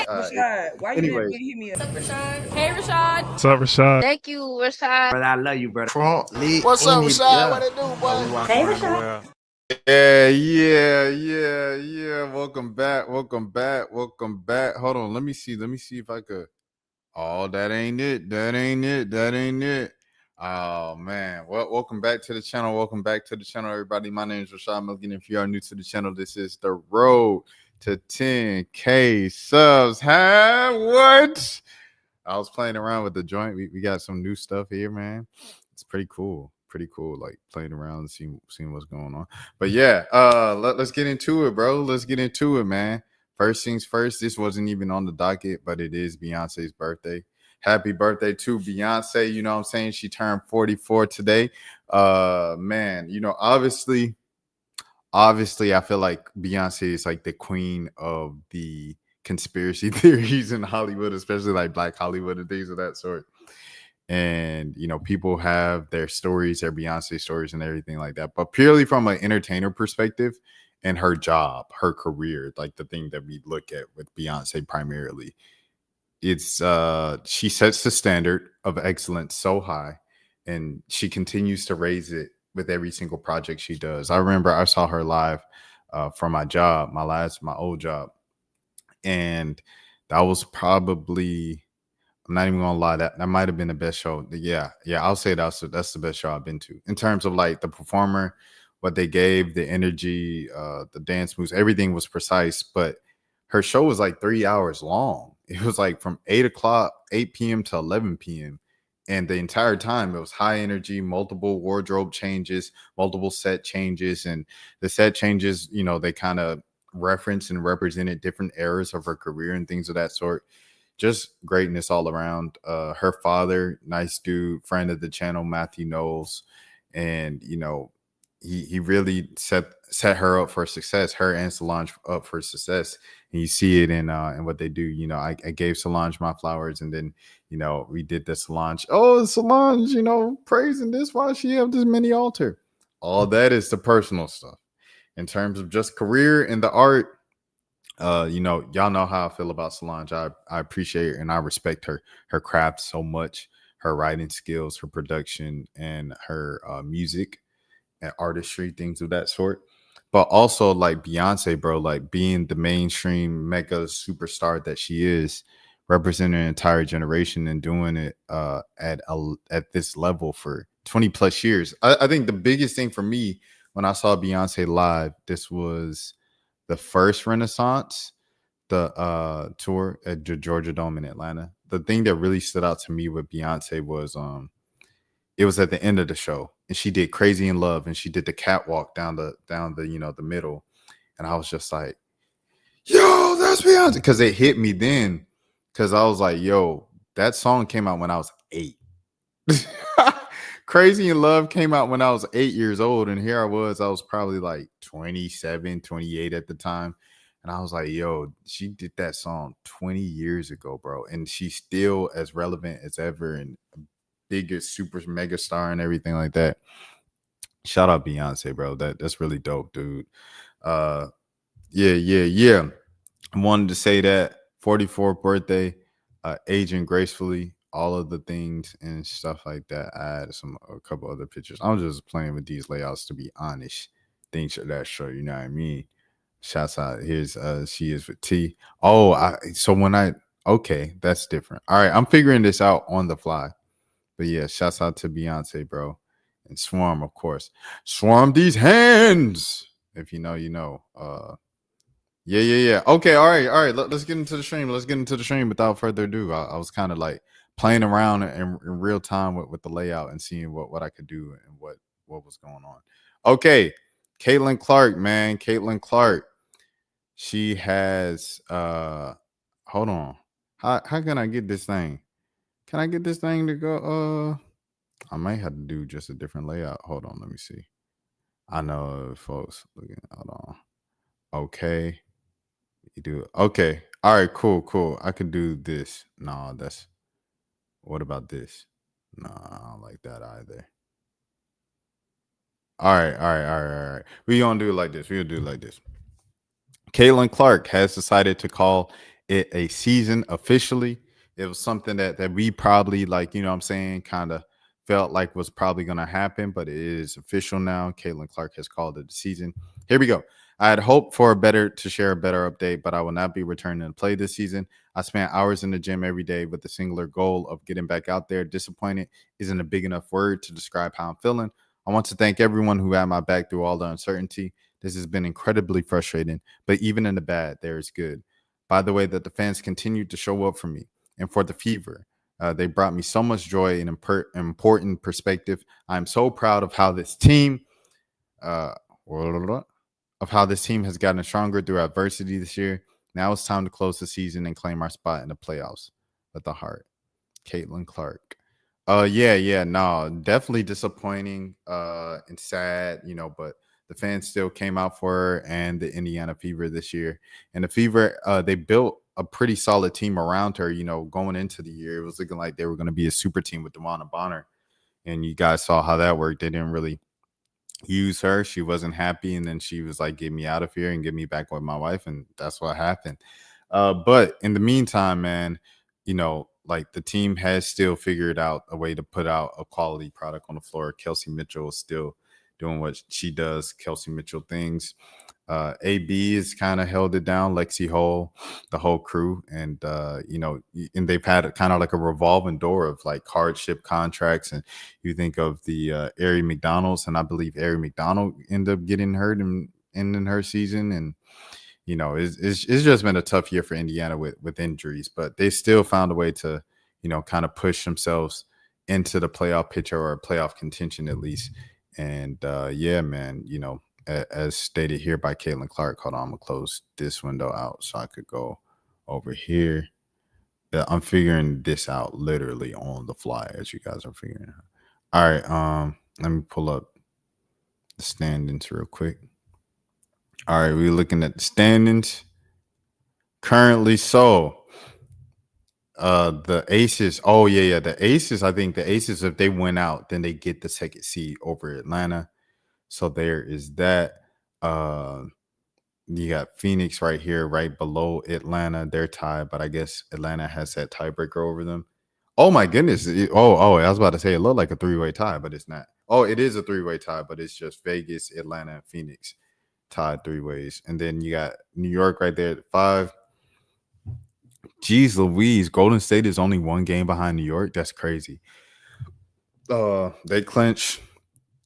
Rashad, why you Anyways. didn't hit me up? What's up, Rashad? Hey, Rashad. What's up, Rashad? Thank you, Rashad. Brother, I love you, brother. Front lit. What's up, Rashad? What it do, boy? Hey, Rashad. Yeah. Welcome back. Hold on. Let me see if I could. Oh, that ain't it. Oh man. Well, welcome back to the channel. Everybody. My name is Rashad Milligan. If you are new to the channel, this is the road to 10K subs. What? I was playing around with the joint. We got some new stuff here, man. It's pretty cool, like playing around and seeing what's going on. But yeah, let's get into it, bro. Let's get into it, man. First things first, this wasn't even on the docket, but it is Beyonce's birthday. Happy birthday to Beyonce. You know what I'm saying? She turned 44 today. Man, you know, obviously, I feel like Beyonce is like the queen of the conspiracy theories in Hollywood, especially like Black Hollywood and things of that sort. And, you know, people have their stories, their Beyonce stories and everything like that. But purely from an entertainer perspective and her job, her career, like the thing that we look at with Beyonce primarily, it's she sets the standard of excellence so high and she continues to raise it with every single project she does. I remember I saw her live from my job, my old job. And that was probably, I'm not even gonna lie, that might have been the best show. Yeah, I'll say that's the best show I've been to in terms of like the performer, what they gave, the energy, the dance moves, everything was precise. But her show was like 3 hours long. It was like from 8 p.m. to 11 p.m. And the entire time it was high energy, multiple wardrobe changes, multiple set changes. And the set changes, you know, they kind of referenced and represented different eras of her career and things of that sort. Just greatness all around. Her father, nice dude, friend of the channel, Matthew Knowles. And, you know, he really set her up for success, her and Solange up for success. And you see it in what they do. You know, I gave Solange my flowers, and then, you know, we did the Solange. Oh, Solange, you know, praising this while she have this mini altar. All that is the personal stuff. In terms of just career and the art, you know, y'all know how I feel about Solange. I appreciate her and I respect her craft so much, her writing skills, her production, and her music and artistry, things of that sort. But also like Beyonce, bro, like being the mainstream mega superstar that she is, representing an entire generation and doing it at this level for 20 plus years. I think the biggest thing for me when I saw Beyonce live, this was the first Renaissance, the tour at the Georgia Dome in Atlanta. The thing that really stood out to me with Beyonce was it was at the end of the show, and she did Crazy in Love, and she did the catwalk down the you know, the middle, and I was just like, yo, that's Beyonce, because it hit me then, because I was like, yo, that song came out when I was 8. Crazy in Love came out when I was 8 years old, and here I was probably like 27, 28 at the time. And I was like, yo, she did that song 20 years ago, bro. And she's still as relevant as ever and biggest super mega star and everything like that. Shout out Beyonce, bro. That's really dope, dude. Yeah. I wanted to say that 44th birthday, aging gracefully, all of the things and stuff like that. I had a couple other pictures. I'm just playing with these layouts, to be honest. Things that show, you know what I mean? Shouts out. Here's she is with T. Oh, okay, that's different. All right, I'm figuring this out on the fly. But yeah, shouts out to Beyonce, bro. And Swarm, of course. Swarm these hands. If you know, you know. Yeah. Okay, all right. Let's get into the stream. Without further ado, I was kind of like playing around in real time with the layout and seeing what I could do and what was going on. Okay, Caitlin Clark, man. Caitlin Clark. She has hold on. How can I get this thing? Can I get this thing to go? I might have to do just a different layout. Hold on, let me see. I know, folks. Hold on. Okay. You do it. Okay. All right, cool. I can do this. No, what about this? No, I don't like that either. All right. We're gonna do it like this. Caitlin Clark has decided to call it a season officially. It was something that we probably like, you know what I'm saying, kind of felt like was probably going to happen, but it is official now. Caitlin Clark has called it a season. Here we go. I had hoped for to share a better update, but I will not be returning to play this season. I spent hours in the gym every day with the singular goal of getting back out there. Disappointed isn't a big enough word to describe how I'm feeling. I want to thank everyone who had my back through all the uncertainty. This has been incredibly frustrating, but even in the bad, there is good. By the way, that the fans continued to show up for me and for the fever. They brought me so much joy and important perspective. I'm so proud of how this team, uh, has gotten stronger through adversity this year. Now it's time to close the season and claim our spot in the playoffs with the heart. Caitlin Clark. No, definitely disappointing and sad, but the fans still came out for her and the Indiana Fever this year. And the Fever, they built a pretty solid team around her, going into the year. It was looking like they were going to be a super team with DeWanna Bonner. And you guys saw how that worked. They didn't really use her. She wasn't happy. And then she was like, get me out of here and get me back with my wife. And that's what happened. But in the meantime, man, like the team has still figured out a way to put out a quality product on the floor. Kelsey Mitchell is still doing what she does, Kelsey Mitchell things. AB has kind of held it down, Lexi Hole, the whole crew. And, and they've had kind of like a revolving door of like hardship contracts. And you think of the Ari McDonald's, and I believe Ari McDonald ended up getting hurt and ending her season. And, it's just been a tough year for Indiana with injuries, but they still found a way to, kind of push themselves into the playoff picture or playoff contention at least. And man, as stated here by Caitlin Clark, hold on, I'm gonna close this window out so I could go over here. I'm figuring this out literally on the fly as you guys are figuring out. All right, let me pull up the standings real quick. All right, we're looking at the standings currently. So the Aces, the Aces, I think the Aces, if they win out, then they get the second seed over Atlanta. So there is that. You got Phoenix right here, right below Atlanta. They're tied, but I guess Atlanta has that tiebreaker over them. Oh my goodness. I was about to say it looked like a three-way tie, but it's not. Oh, it is a three-way tie, but it's just Vegas, Atlanta, and Phoenix tied three ways. And then you got New York right there at 5. Jeez Louise, Golden State is only one game behind New York. That's crazy. They clinch.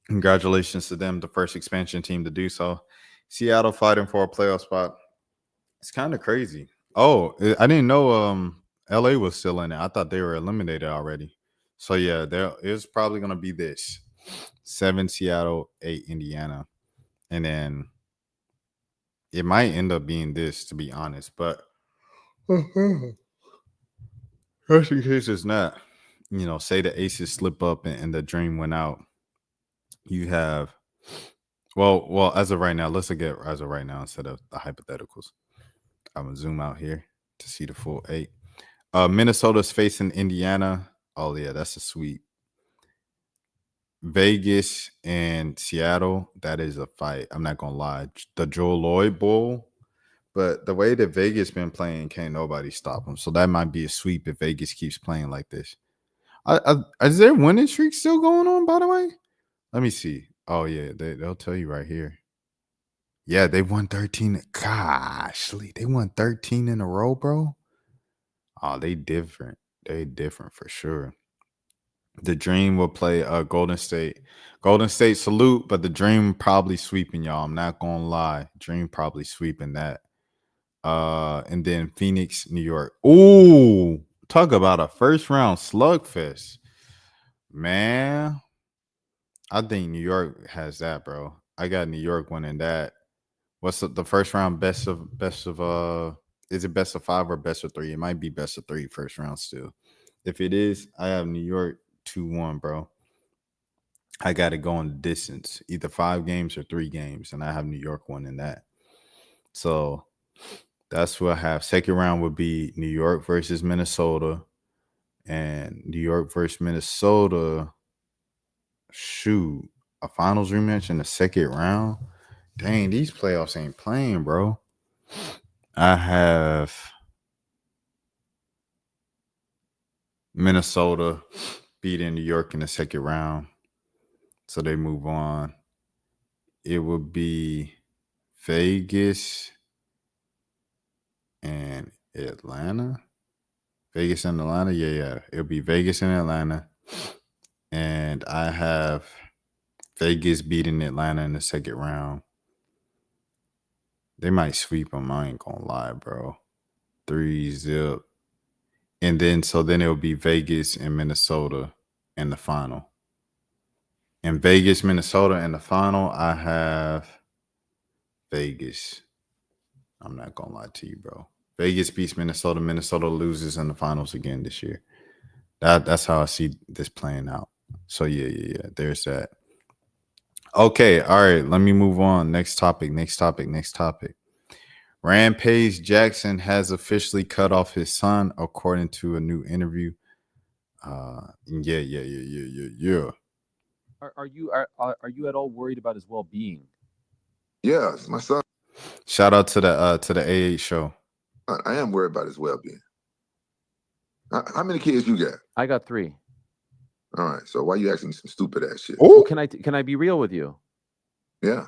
Congratulations to them, the first expansion team to do so. Seattle fighting for a playoff spot. It's kind of crazy. Oh, I didn't know LA was still in it. I thought they were eliminated already. So yeah, there is probably gonna be this 7 Seattle, 8 Indiana, and then it might end up being this, to be honest. But just in case it's not, say the Aces slip up and the Dream went out. You have, well, as of right now, let's look at as of right now instead of the hypotheticals. I'm gonna zoom out here to see the full 8. Minnesota's facing Indiana. Oh yeah, that's a sweep. Vegas and Seattle, that is a fight. I'm not gonna lie. The Joel Lloyd Bowl, but the way that Vegas been playing, can't nobody stop them. So that might be a sweep if Vegas keeps playing like this. Is their winning streak still going on, by the way? Let me see. Oh, yeah, they'll tell you right here. Yeah, they won 13. Gosh, they won 13 in a row, bro. Oh, they different. They different for sure. The Dream will play Golden State. Golden State salute, but the Dream probably sweeping y'all. I'm not gonna lie. Dream probably sweeping that. And then Phoenix, New York. Ooh, talk about a first round slugfest. Man, I think New York has that, bro. I got New York winning that. What's the first round best of is it best of 5 or best of 3? It might be best of 3 first round still. If it is, I have New York 2-1, bro. I got to go on the distance, either 5 games or 3 games, and I have New York winning that. So that's what I have. Second round would be New York versus Minnesota, and New York versus Minnesota. Shoot, a finals rematch in the second round. Dang, these playoffs ain't playing, bro. I have Minnesota beating New York in the second round, so they move on. It would be Vegas and Atlanta. Vegas and Atlanta, yeah. It'll be Vegas and Atlanta, and I have Vegas beating Atlanta in the second round. They might sweep them. I ain't gonna lie, bro. 3-0. And then it'll be Vegas and Minnesota in the final. In Vegas, Minnesota in the final, I have Vegas. I'm not gonna lie to you, bro. Vegas beats Minnesota. Minnesota loses in the finals again this year. That's how I see this playing out. So yeah. There's that. Okay, all right. Let me move on. Next topic. Rampage Jackson has officially cut off his son, according to a new interview. Yeah. Are you at all worried about his well-being? Yeah, it's my son. Shout out to the A8 show. I am worried about his well-being. How many kids you got? I got 3. All right, so why you asking me some stupid ass shit? Well, can I be real with you? Yeah.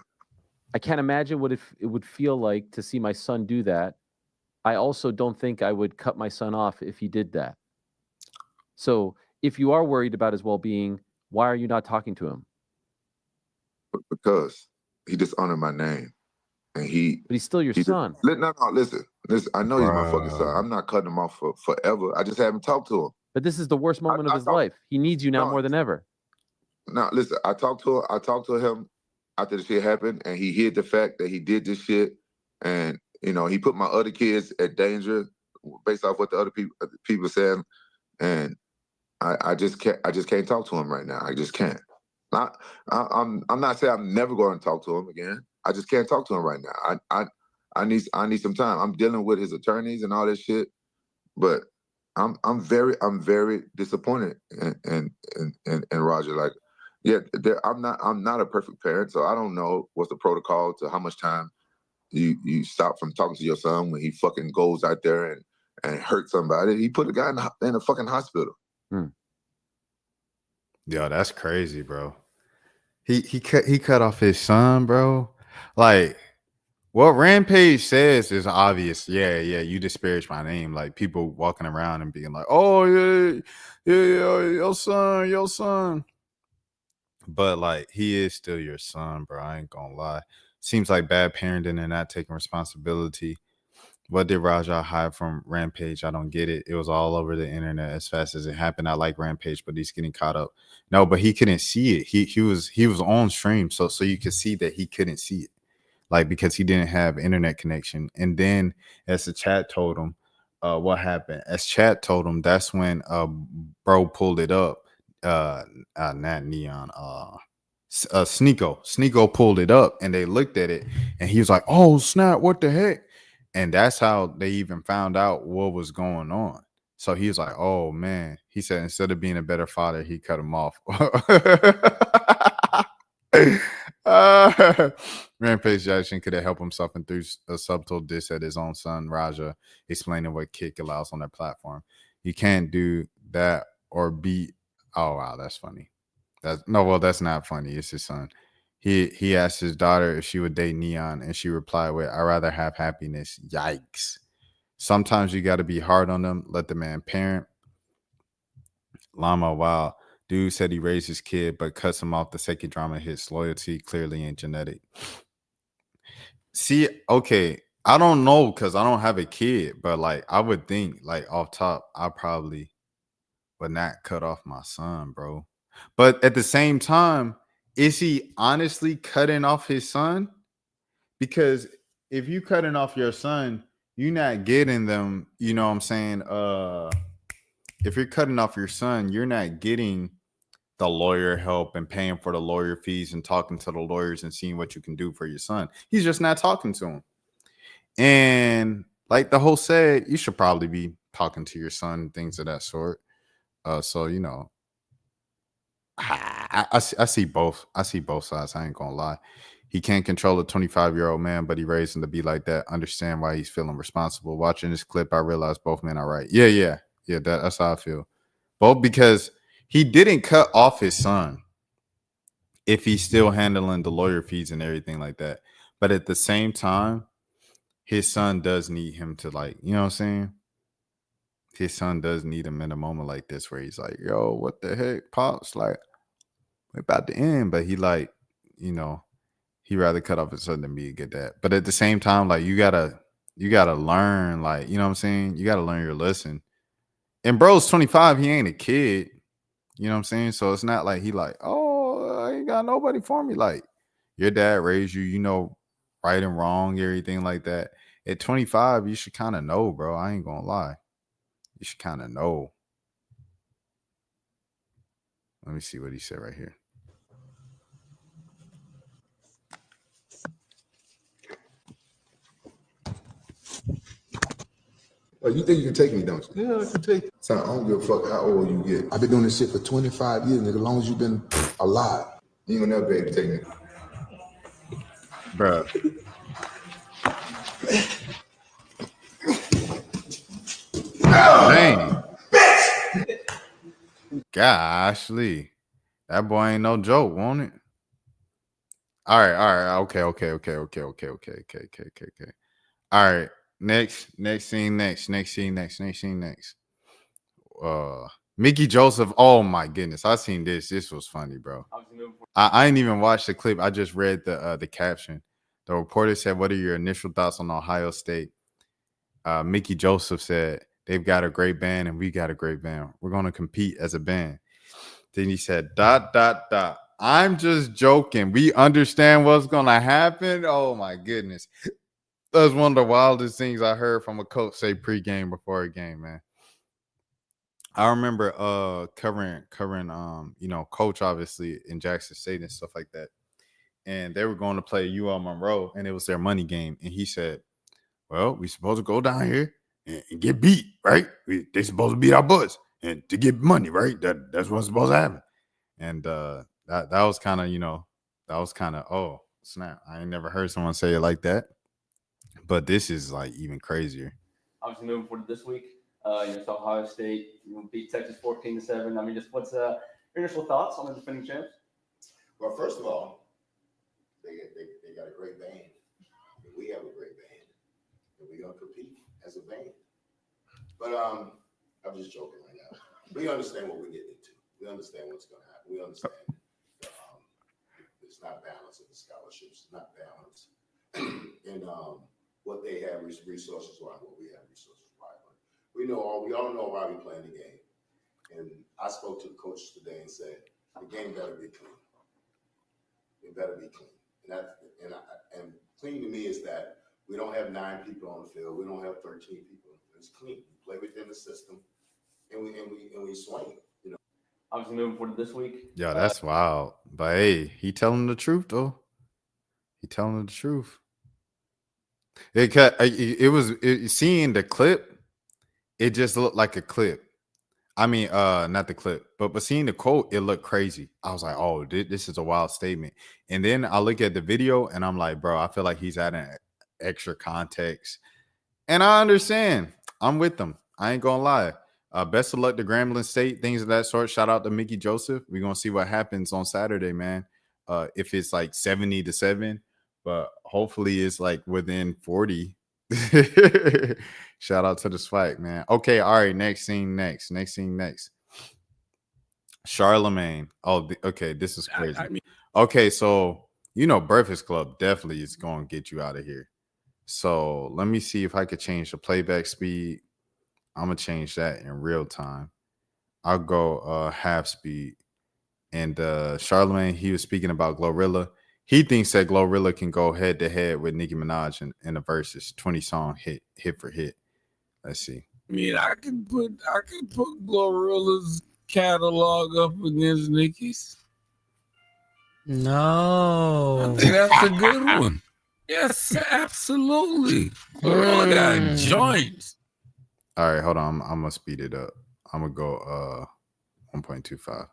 I can't imagine what it would feel like to see my son do that. I also don't think I would cut my son off if he did that. So if you are worried about his well-being, why are you not talking to him? Because he dishonored my name. And but he's still your son. No, listen. I know he's my fucking son. I'm not cutting him off for forever. I just haven't talked to him. But this is the worst moment of his life. He needs you now more than ever. No, listen, I talked to him after the shit happened, and he hid the fact that he did this shit. And, he put my other kids at danger based off what the other people saying. And I just can't talk to him right now. I just can't. I'm not saying I'm never going to talk to him again. I just can't talk to him right now. I need some time. I'm dealing with his attorneys and all this shit, but I'm very disappointed in Roger. Like, yeah, I'm not a perfect parent, so I don't know what's the protocol to how much time you stop from talking to your son when he fucking goes out there and hurt somebody. He put a guy in a fucking hospital. Yo, that's crazy, bro. He cut off his son, bro. Like, what Rampage says is obvious. Yeah, you disparage my name. Like, people walking around and being like, oh, yeah, your son. But, like, he is still your son, bro. I ain't gonna lie. Seems like bad parenting and not taking responsibility. What did Raja hide from Rampage? I don't get it. It was all over the internet as fast as it happened. I like Rampage, but he's getting caught up. No, but he couldn't see it. He was on stream, so you could see that he couldn't see it, like, because he didn't have internet connection. And then, as the chat told him, what happened? As chat told him, that's when bro pulled it up. Not Neon. Sneeko pulled it up, and they looked at it, and he was like, "Oh snap! What the heck?" And that's how they even found out what was going on. So he was like, oh, man. He said instead of being a better father, he cut him off. Rampage Jackson could have helped himself and threw a subtle diss at his own son, Raja, explaining what Kick allows on their platform. You can't do that or be... Oh, wow, that's funny. That's not funny. It's his son. He asked his daughter if she would date Neon, and she replied with, I'd rather have happiness. Yikes. Sometimes you got to be hard on them. Let the man parent. Llama, wow. Dude said he raised his kid, but cuts him off the second drama hits. Loyalty clearly ain't genetic. See, okay, I don't know because I don't have a kid, but, like, I would think, like, off top, I probably would not cut off my son, bro. But at the same time, is he honestly cutting off his son? Because if you cutting off your son, you're not getting them, you know what I'm saying? If you're cutting off your son, you're not getting the lawyer help and paying for the lawyer fees and talking to the lawyers and seeing what you can do for your son. He's just not talking to him. And like the host said, you should probably be talking to your son and things of that sort. So, you know, I see both. I see both sides. I ain't gonna lie. He can't control a 25-year-old man, but he raised him to be like that. Understand why he's feeling responsible. Watching this clip, I realized both men are right. Yeah. That's how I feel. Both because he didn't cut off his son if he's still handling the lawyer fees and everything like that. But at the same time, his son does need him to, like, you know what I'm saying? His son does need him in a moment like this where he's like, yo, what the heck, Pops? Like, we're about to end. But he, like, you know, he rather cut off his son than be a good dad. But at the same time, like, you gotta learn, like, you know what I'm saying? You gotta learn your lesson. And bro's 25, he ain't a kid. You know what I'm saying? So it's not like he like, oh, I ain't got nobody for me. Like, your dad raised you, you know, right and wrong, everything like that. At 25, you should kind of know, bro. I ain't gonna lie. You should kind of know. Let me see what he said right here. Oh, you think you can take me, don't you? Yeah, I can take you. Son, I don't give a fuck how old you get. I've been doing this shit for 25 years, nigga. As long as you've been alive. You ain't gonna never be able to take me. Bro. Dang. Goshly. That boy ain't no joke, won't it? All right. Okay. All right. Next scene. Mickey Joseph. Oh my goodness. I seen this. This was funny, bro. I ain't even watched the clip. I just read the caption. The reporter said, what are your initial thoughts on Ohio State? Mickey Joseph said, they've got a great band and we got a great band. We're going to compete as a band. Then he said, ... I'm just joking. We understand what's going to happen. Oh my goodness. That's one of the wildest things I heard from a coach say pregame before a game, man. I remember covering you know, coach obviously in Jackson State and stuff like that. And they were going to play UL Monroe and it was their money game. And he said, well, we supposed to go down here and get beat, right? They supposed to beat our butts and to get money, right? That's what's supposed to happen. And that was kind of, you know, oh, snap. I ain't never heard someone say it like that. But this is like even crazier. Obviously, moving forward this week, it's Ohio State. You beat Texas 14-7. I mean, just what's your initial thoughts on the defending champs? Well, first of all, they got a great band. We have a great band. And we're going to compete as a band. But I'm just joking right now. We understand what we're getting into. We understand what's going to happen. We understand it's not balance in the scholarships. It's not balance. And what they have resources wise, what we have resources wise. We all know why we playing the game. And I spoke to the coaches today and said the game better be clean. It better be clean. And clean to me is that we don't have 9 people on the field. We don't have 13 people. It's clean. We play within the system, and we swing. You know. Obviously, moving forward this week. Yeah, that's wild. But hey, he telling the truth though. He telling the truth. Seeing the clip, it just looked like a clip. I mean, not the clip, but seeing the quote, it looked crazy. I was like, oh, this is a wild statement. And then I look at the video and I'm like, bro, I feel like he's adding extra context. And I understand. I'm with them. I ain't gonna lie. Best of luck to Grambling State, things of that sort. Shout out to Mickey Joseph. We're gonna see what happens on Saturday, man. If it's like 70-7, but hopefully it's like within 40. Shout out to the Swag, man. Okay, all right. Next scene. Charlemagne. Oh, okay. This is crazy. Okay, so you know, Breakfast Club definitely is going to get you out of here. So let me see if I could change the playback speed. I'm gonna change that in real time. I'll go half speed. And Charlemagne, he was speaking about Glorilla. He thinks that Glorilla can go head to head with Nicki Minaj in the verses, 20 song hit for hit. Let's see. I mean, I can put Glorilla's catalog up against Nicki's. No, I think that's a good one. Yes, absolutely. Glorilla got joints. All right, hold on. I'm gonna speed it up. I'm gonna go 1.25.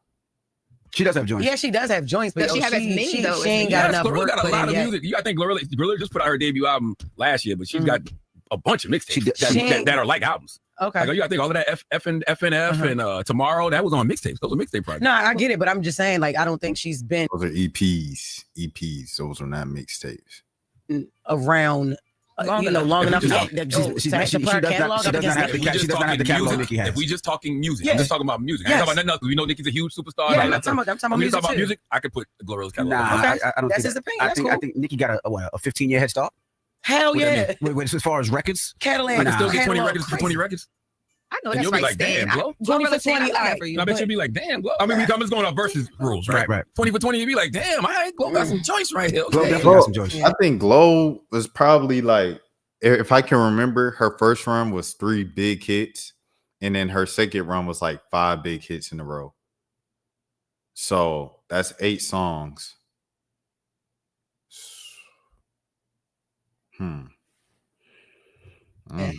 She does have joints. Yeah, she does have joints, but Does she have as many, though? She ain't got enough Glorilla work got a put lot in of yet. music. I think Glorilla just put out her debut album last year, but she's got a bunch of mixtapes that are like albums. Like, you gotta think all of that FNF and Tomorrow, that was on mixtapes. Those were mixtape projects. No, I get it, but I'm just saying, like, I don't think she's been Those are EPs. Those are not mixtapes. around, long enough. She She doesn't have the catalog Nicki has. If we just talking music, I'm just talking about music. I'm talking about nothing else. We know Nicki's a huge superstar. Yeah, I'm talking about music. I could put Glorilla's catalog. Nah, I don't That's think his opinion. That's cool. I think Nicki got a 15-year head start. Hell yeah. As far as records, Cadillac. I can still get 20 records for 20 records. I know And that's you'll be like, damn, Glow. 20 for 20, all right. I bet you'll be like, damn, Glow. I mean, I'm just going off versus rules, right? 20 for 20, you'll be like, damn, all right, Glow got some choice right here. Glow definitely got some choice. I think Glow was probably like, if I can remember, her first run was 3 big hits, and then her second run was like 5 big hits in a row. So that's 8 songs.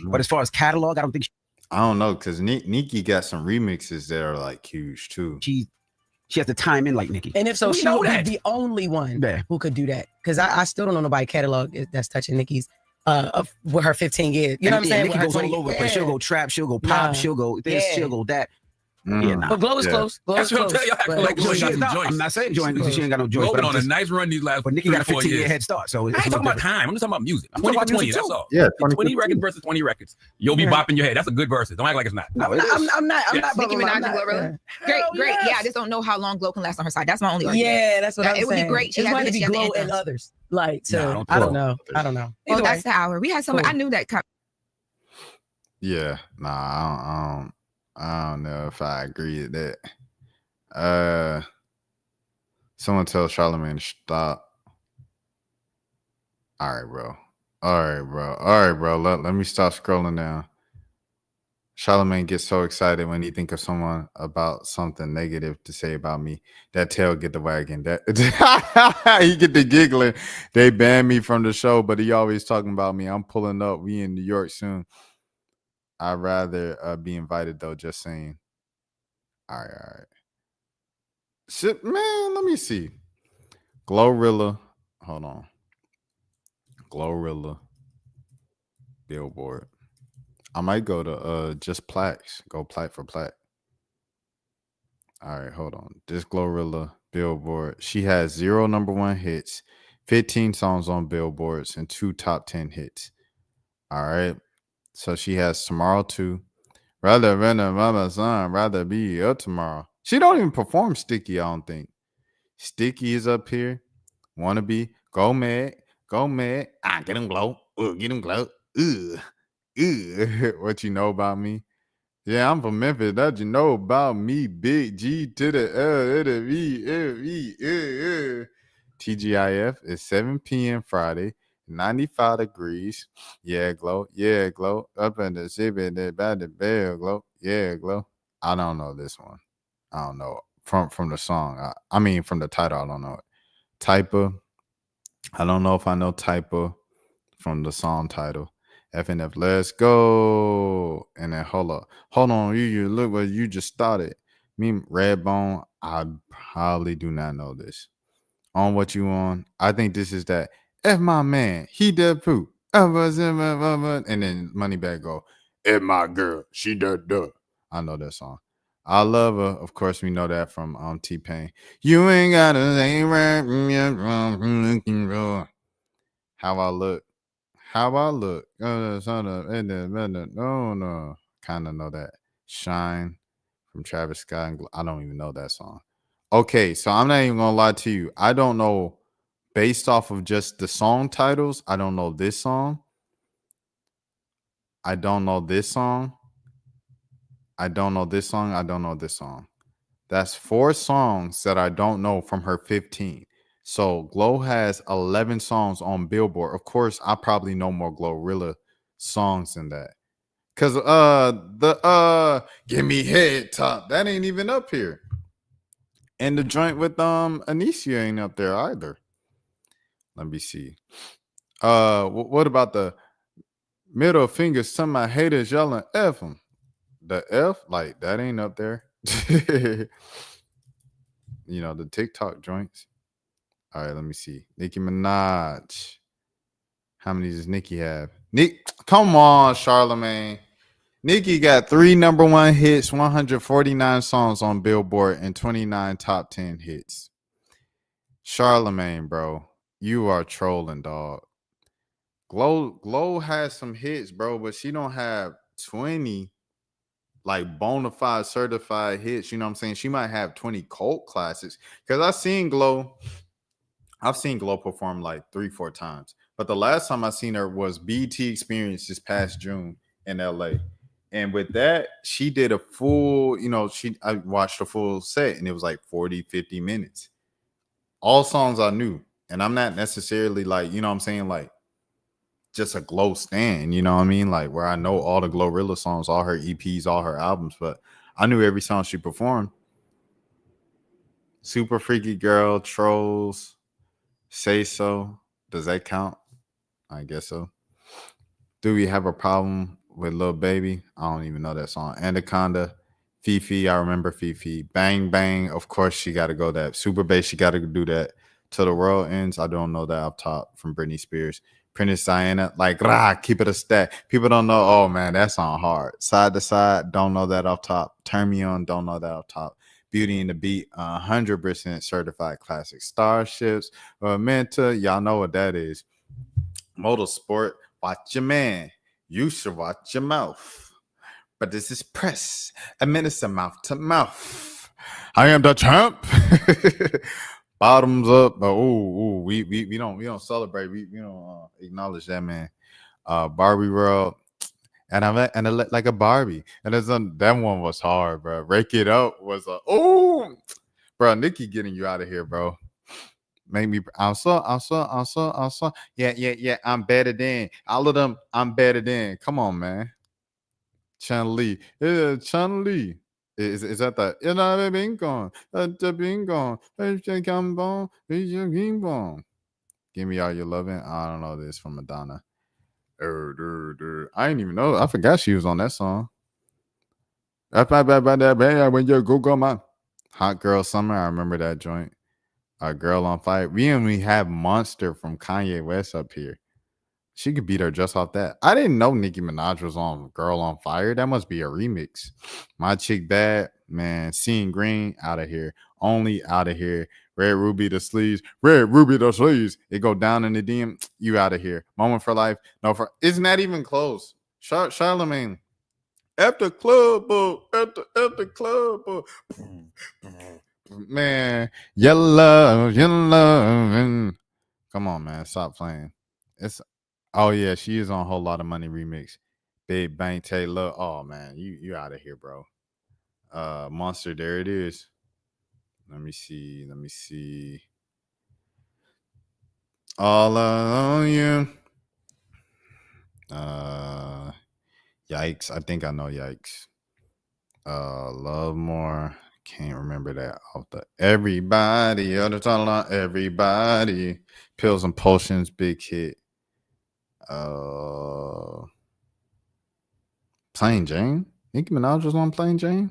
But as far as catalog, I don't think I don't know, because Nicki got some remixes that are like huge too. She has the time in like Nicki. And if so, she would be the only one who could do that. Because I still don't know nobody catalog that's touching Nicki's with her 15 years. You know what I'm saying? Nicki goes all over the place. She'll go trap, she'll go pop, she'll go this, she'll go that. Yeah, nah. But Glow is close. Glow is close. I'm not saying joint because she ain't got no joints. Glow been on a nice run these last. But Nicki got a 15-year head start. So I ain't talking about time. I'm just talking about music. 20 for 20. That's all. Yeah, 20 records versus 20 records. You'll be bopping your head. That's a good versus. Don't act like it's not. I'm not. Nicki Minaj and Glorilla. Great. Yeah, I just don't know how long Glow can last on her side. That's my only argument. Yeah, that's what I'm saying. It would be great. It's going to be Glow and others. Like, so I don't know. Well, that's the hour. We had someone. I knew that. Yeah, nah, I don't know if I agree with that. Someone tell Charlamagne to stop. All right, bro. Let me stop scrolling down. Charlamagne gets so excited when he think of someone about something negative to say about me. That tail get the wagging. That he get the giggling. They banned me from the show, but he always talking about me. I'm pulling up. We in New York soon. I'd rather be invited though. Just saying. All right. Shit, man. Let me see. Glorilla. Hold on. Glorilla. Billboard. I might go to just plaques. Go plaque for plaque. All right, hold on. This Glorilla Billboard. She has 0 #1 hits, 15 songs on billboards, and 2 top 10 hits. All right. So she has Tomorrow 2. Rather run a mama's son, rather be up tomorrow. She don't even perform Sticky, I don't think. Sticky is up here. Wanna be. Go mad. Get him Glow. Get him Glow. What you know about me? Yeah, I'm from Memphis. That you know about me. Big G to the L to the V. TGIF is 7 p.m. Friday. 95 degrees. Yeah, Glow. Up in the city, by the bell, Glow. Yeah, Glow. I don't know this one. I don't know. From the song. I mean, from the title, I don't know it. Typa. I don't know if I know Typa from the song title. FNF, let's go. And then hold on. You look what you just started. Me, Redbone. I probably do not know this. On what you on? I think this is that. F my man, he did poo. And then Moneybag go, F my girl, she did duh. I know that song. I love her. Of course, we know that from T-Pain. You ain't gotta say right. How I look. No. Kind of know that. Shine from Travis Scott. I don't even know that song. Okay, so I'm not even gonna lie to you. I don't know. Based off of just the song titles, I don't know this song. I don't know this song. That's 4 songs that I don't know from her 15. So Glow has 11 songs on Billboard. Of course, I probably know more Glorilla songs than that. Cause the Give Me Head Top, that ain't even up here. And the joint with Anicia ain't up there either. Let me see. What about the middle fingers to my haters yelling F them? The F, like that ain't up there. You know, the TikTok joints. All right, let me see. Nicki Minaj. How many does Nicki have? Come on, Charlamagne. Nicki got 3 number 1 hits, 149 songs on Billboard, and 29 top 10 hits. Charlemagne, bro, you are trolling, dog. Glow has some hits, bro, but she don't have 20 like bona fide certified hits. You know what I'm saying? She might have 20 cult classics. Because I've seen Glow perform like 3-4 times. But the last time I seen her was BT Experience this past June in LA. And with that, she did a full, I watched a full set and it was like 40, 50 minutes. All songs I knew. And I'm not necessarily like, you know what I'm saying? Like just a Glow stan, you know what I mean? Like where I know all the Glorilla songs, all her EPs, all her albums, but I knew every song she performed. Super Freaky Girl, Trolls, Say So. Does that count? I guess so. Do We Have a Problem with Lil Baby? I don't even know that song. Anaconda, Fifi, I remember Fifi. Bang Bang, of course she got to go that. Super Bass, she got to do that. Till the World Ends, I don't know that up top from Britney Spears. Princess Diana, like, keep it a stack. People don't know, oh man, that song hard. Side to Side, don't know that off top. Turn Me On, don't know that off top. Beauty and the Beat, 100% certified classic. Starships, Manta, y'all know what that is. Motorsport, watch your man. You should watch your mouth. But this is press. A minister mouth to mouth. I am the champ. Bottoms up. We don't celebrate. We don't acknowledge that, man. Barbie World. And I look like a Barbie. And that one was hard, bro. Rake It Up was bro, Nicki getting you out of here, bro. Make me I'm so yeah, I'm better than all of them. I'm better than. Come on, man. Chun-Li. Yeah, Chun-Li. Is that the Give Me All Your Loving? I don't know this from Madonna. I didn't even know. I forgot she was on that song. When you Google my Hot Girl Summer. I remember that joint. Girl on Fire. We only have Monster from Kanye West up here. She could beat her just off that. I didn't know Nicki Minaj was on Girl on Fire. That must be a remix. My Chick Bad, man. Seeing Green, out of here. Only out of here. Red Ruby the sleeves. Red Ruby the sleeves. It go down in the DM. You out of here. Moment for Life. No, isn't that even close? Charlemagne. At the club, at the club. Man, your love. Come on, man. Stop playing. Oh yeah, she is on a Whole Lot of Money remix. Big Bang Taylor. Oh man, you out of here, bro. Monster, there it is. Let me see. All on you. Yikes. I think I know Yikes. Love More. Can't remember that off the everybody. Everybody. Pills and Potions, big hit. Plain Jane? Nicki Minaj was on Plain Jane?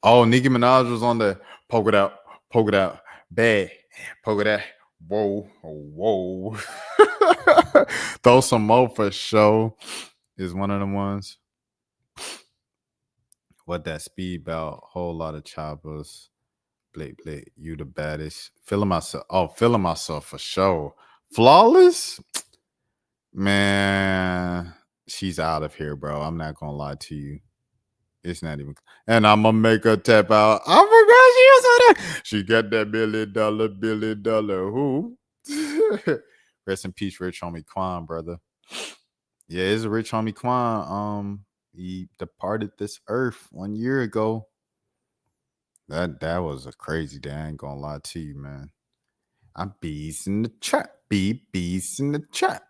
Oh, Nicki Minaj was on the Poke It Out, bad, poke it out, whoa. Throw Some More for show is one of the ones. What that speed belt, whole lot of choppers. Blake, you the baddest. Feeling myself for sure. Flawless? Man, she's out of here, bro. I'm not gonna lie to you. It's not even. And I'm gonna make her tap out. I forgot she was on that. She got that $1 billion. Who? Rest in peace, Rich Homie Quan, brother. Yeah, it's a Rich Homie Quan. He departed this earth 1 year ago. That was a crazy day. I ain't gonna lie to you, man. I'm bees in the trap. Bees in the trap.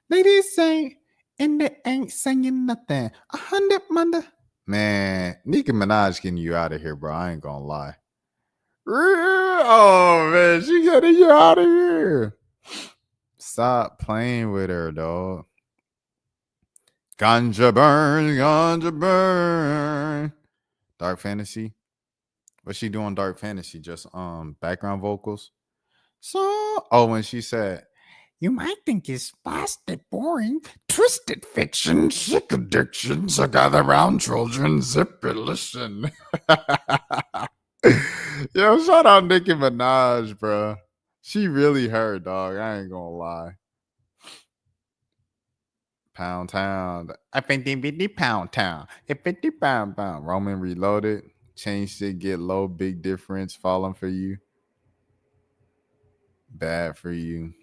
Ladies say, and they ain't saying nothing. 100 mother. Man, Nicki Minaj getting you out of here, bro. I ain't gonna lie. Oh, man, she getting you out of here. Stop playing with her, dog. Ganja burn. Dark Fantasy. What's she doing Dark Fantasy? Just background vocals? So, when she said, You might think it's blasted boring, twisted fiction, sick addictions, I gather round children, zip it, listen. Yo, shout out Nicki Minaj, bro. She really hurt, dog. I ain't gonna lie. Pound Town. I think they be Pound Town. If 50 pound. Roman Reloaded. Change it, get low, big difference. Falling for you. Bad for you.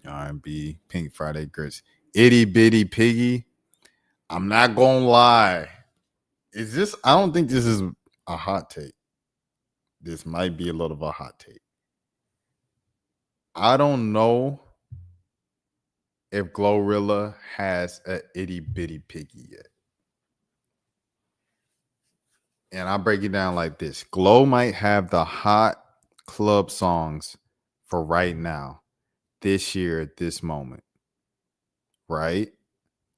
R&B. Pink Friday Grits. Itty Bitty Piggy. I'm not gonna lie. I don't think this is a hot take. This might be a little of a hot take. I don't know if Glorilla has a Itty Bitty Piggy yet. And I'll break it down like this. Glow might have the hot club songs for right now, this year, at this moment. Right?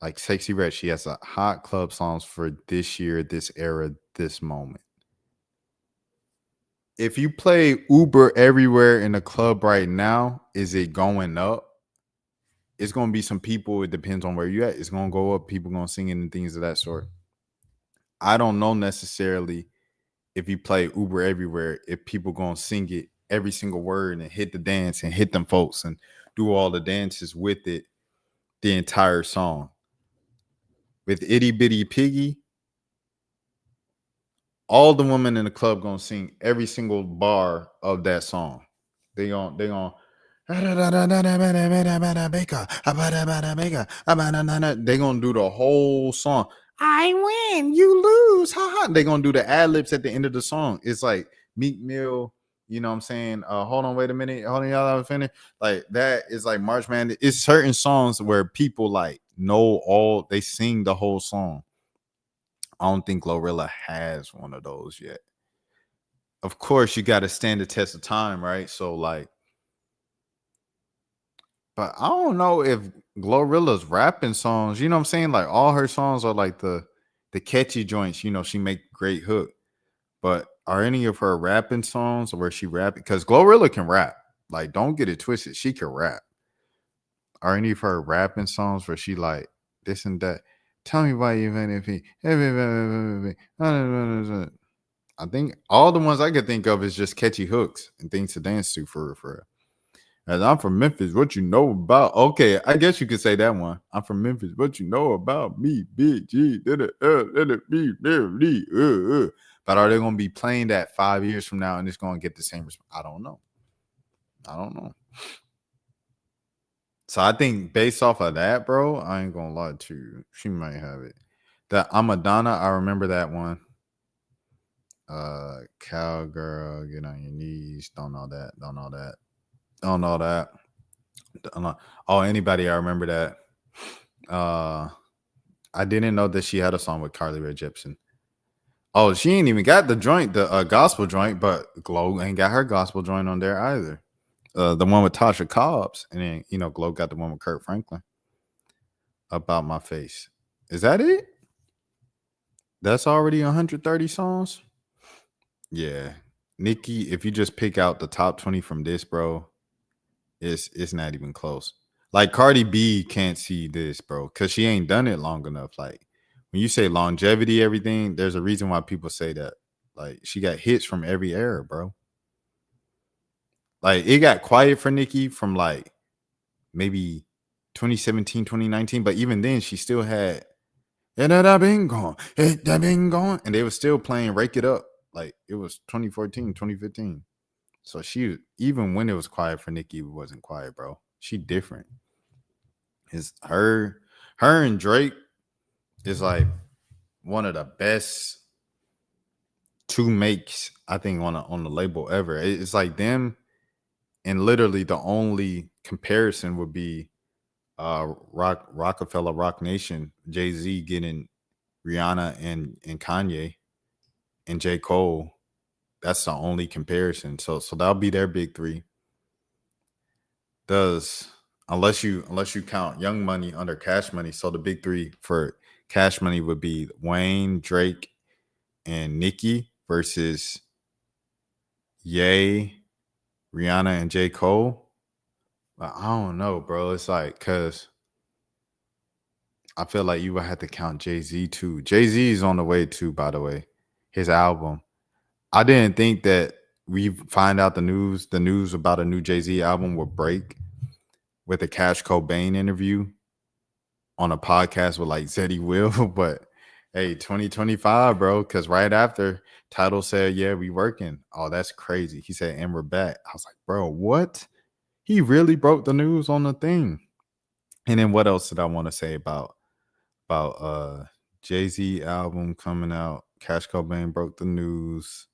Like Sexy Red, she has a hot club songs for this year, this era, this moment. If you play Uber everywhere in the club right now, is it going up? It's going to be some people. It depends on where you at. It's going to go up. People going to sing it and things of that sort. I don't know necessarily if you play Uber everywhere, if people going to sing it every single word and hit the dance and hit them folks and do all the dances with it the entire song. With Itty Bitty Piggy, all the women in the club going to sing every single bar of that song. They going to they're gonna do the whole song. I win, you lose. Ha ha. They're gonna do the ad-libs at the end of the song. It's like Meek Mill, you know what I'm saying? Hold on, wait a minute. Hold on, y'all finish. Like that is like March Madness. It's certain songs where people like know they sing the whole song. I don't think Glorilla has one of those yet. Of course, you got to stand the test of time, right? So like, but I don't know if Glorilla's rapping songs, you know what I'm saying? Like all her songs are like the catchy joints, you know, she make great hook. But are any of her rapping songs where she rap? Because Glorilla can rap. Like, don't get it twisted. She can rap. Are any of her rapping songs where she like this and that? Tell me why you NFP. I think all the ones I could think of is just catchy hooks and things to dance to for real. As I'm from Memphis, what you know about? Okay, I guess you could say that one. I'm from Memphis. What you know about me, Big G? But are they gonna be playing that 5 years from now and it's gonna get the same response? I don't know. So I think based off of that, bro, I ain't gonna lie to you. She might have it. That I'm Madonna, I remember that one. Cowgirl, get on your knees. Don't know that. Oh, anybody, I remember that. I didn't know that she had a song with Carly Rae Jepsen. Oh, she ain't even got the joint, the gospel joint, but Glow ain't got her gospel joint on there either. The one with Tasha Cobbs, and then Glow got the one with Kurt Franklin. About My Face. Is that it? That's already 130 songs? Yeah. Nicki, if you just pick out the top 20 from this, bro, it's not even close. Like Cardi B can't see this, bro, because she ain't done it long enough. Like when you say longevity, everything, there's a reason why people say that. Like she got hits from every era, bro. Like it got quiet for Nicki from like maybe 2017, 2019, but even then she still had and they were still playing Rake It Up. Like it was 2014, 2015. So she, even when it was quiet for Nicki, it wasn't quiet, bro. She different. It's her and Drake is like one of the best two makes, I think, on the label ever. It's like them, and literally the only comparison would be Rockefeller Rock Nation, Jay-Z getting Rihanna and Kanye and J. Cole. That's the only comparison. So that'll be their big three. Unless you count Young Money under Cash Money. So the big three for Cash Money would be Wayne, Drake, and Nicki versus Ye, Rihanna, and J. Cole. I don't know, bro. It's like, cause I feel like you would have to count Jay-Z too. Jay-Z is on the way too, by the way. His album. I didn't think that we find out the news about a new Jay-Z album would break with a Cash Cobain interview on a podcast with like Zeddy Will, but hey, 2025, bro, because right after Tidal said, yeah, we working. Oh, that's crazy. He said, and we're back. I was like, bro, what? He really broke the news on the thing. And then what else did I want to say about Jay-Z album coming out? Cash Cobain broke the news.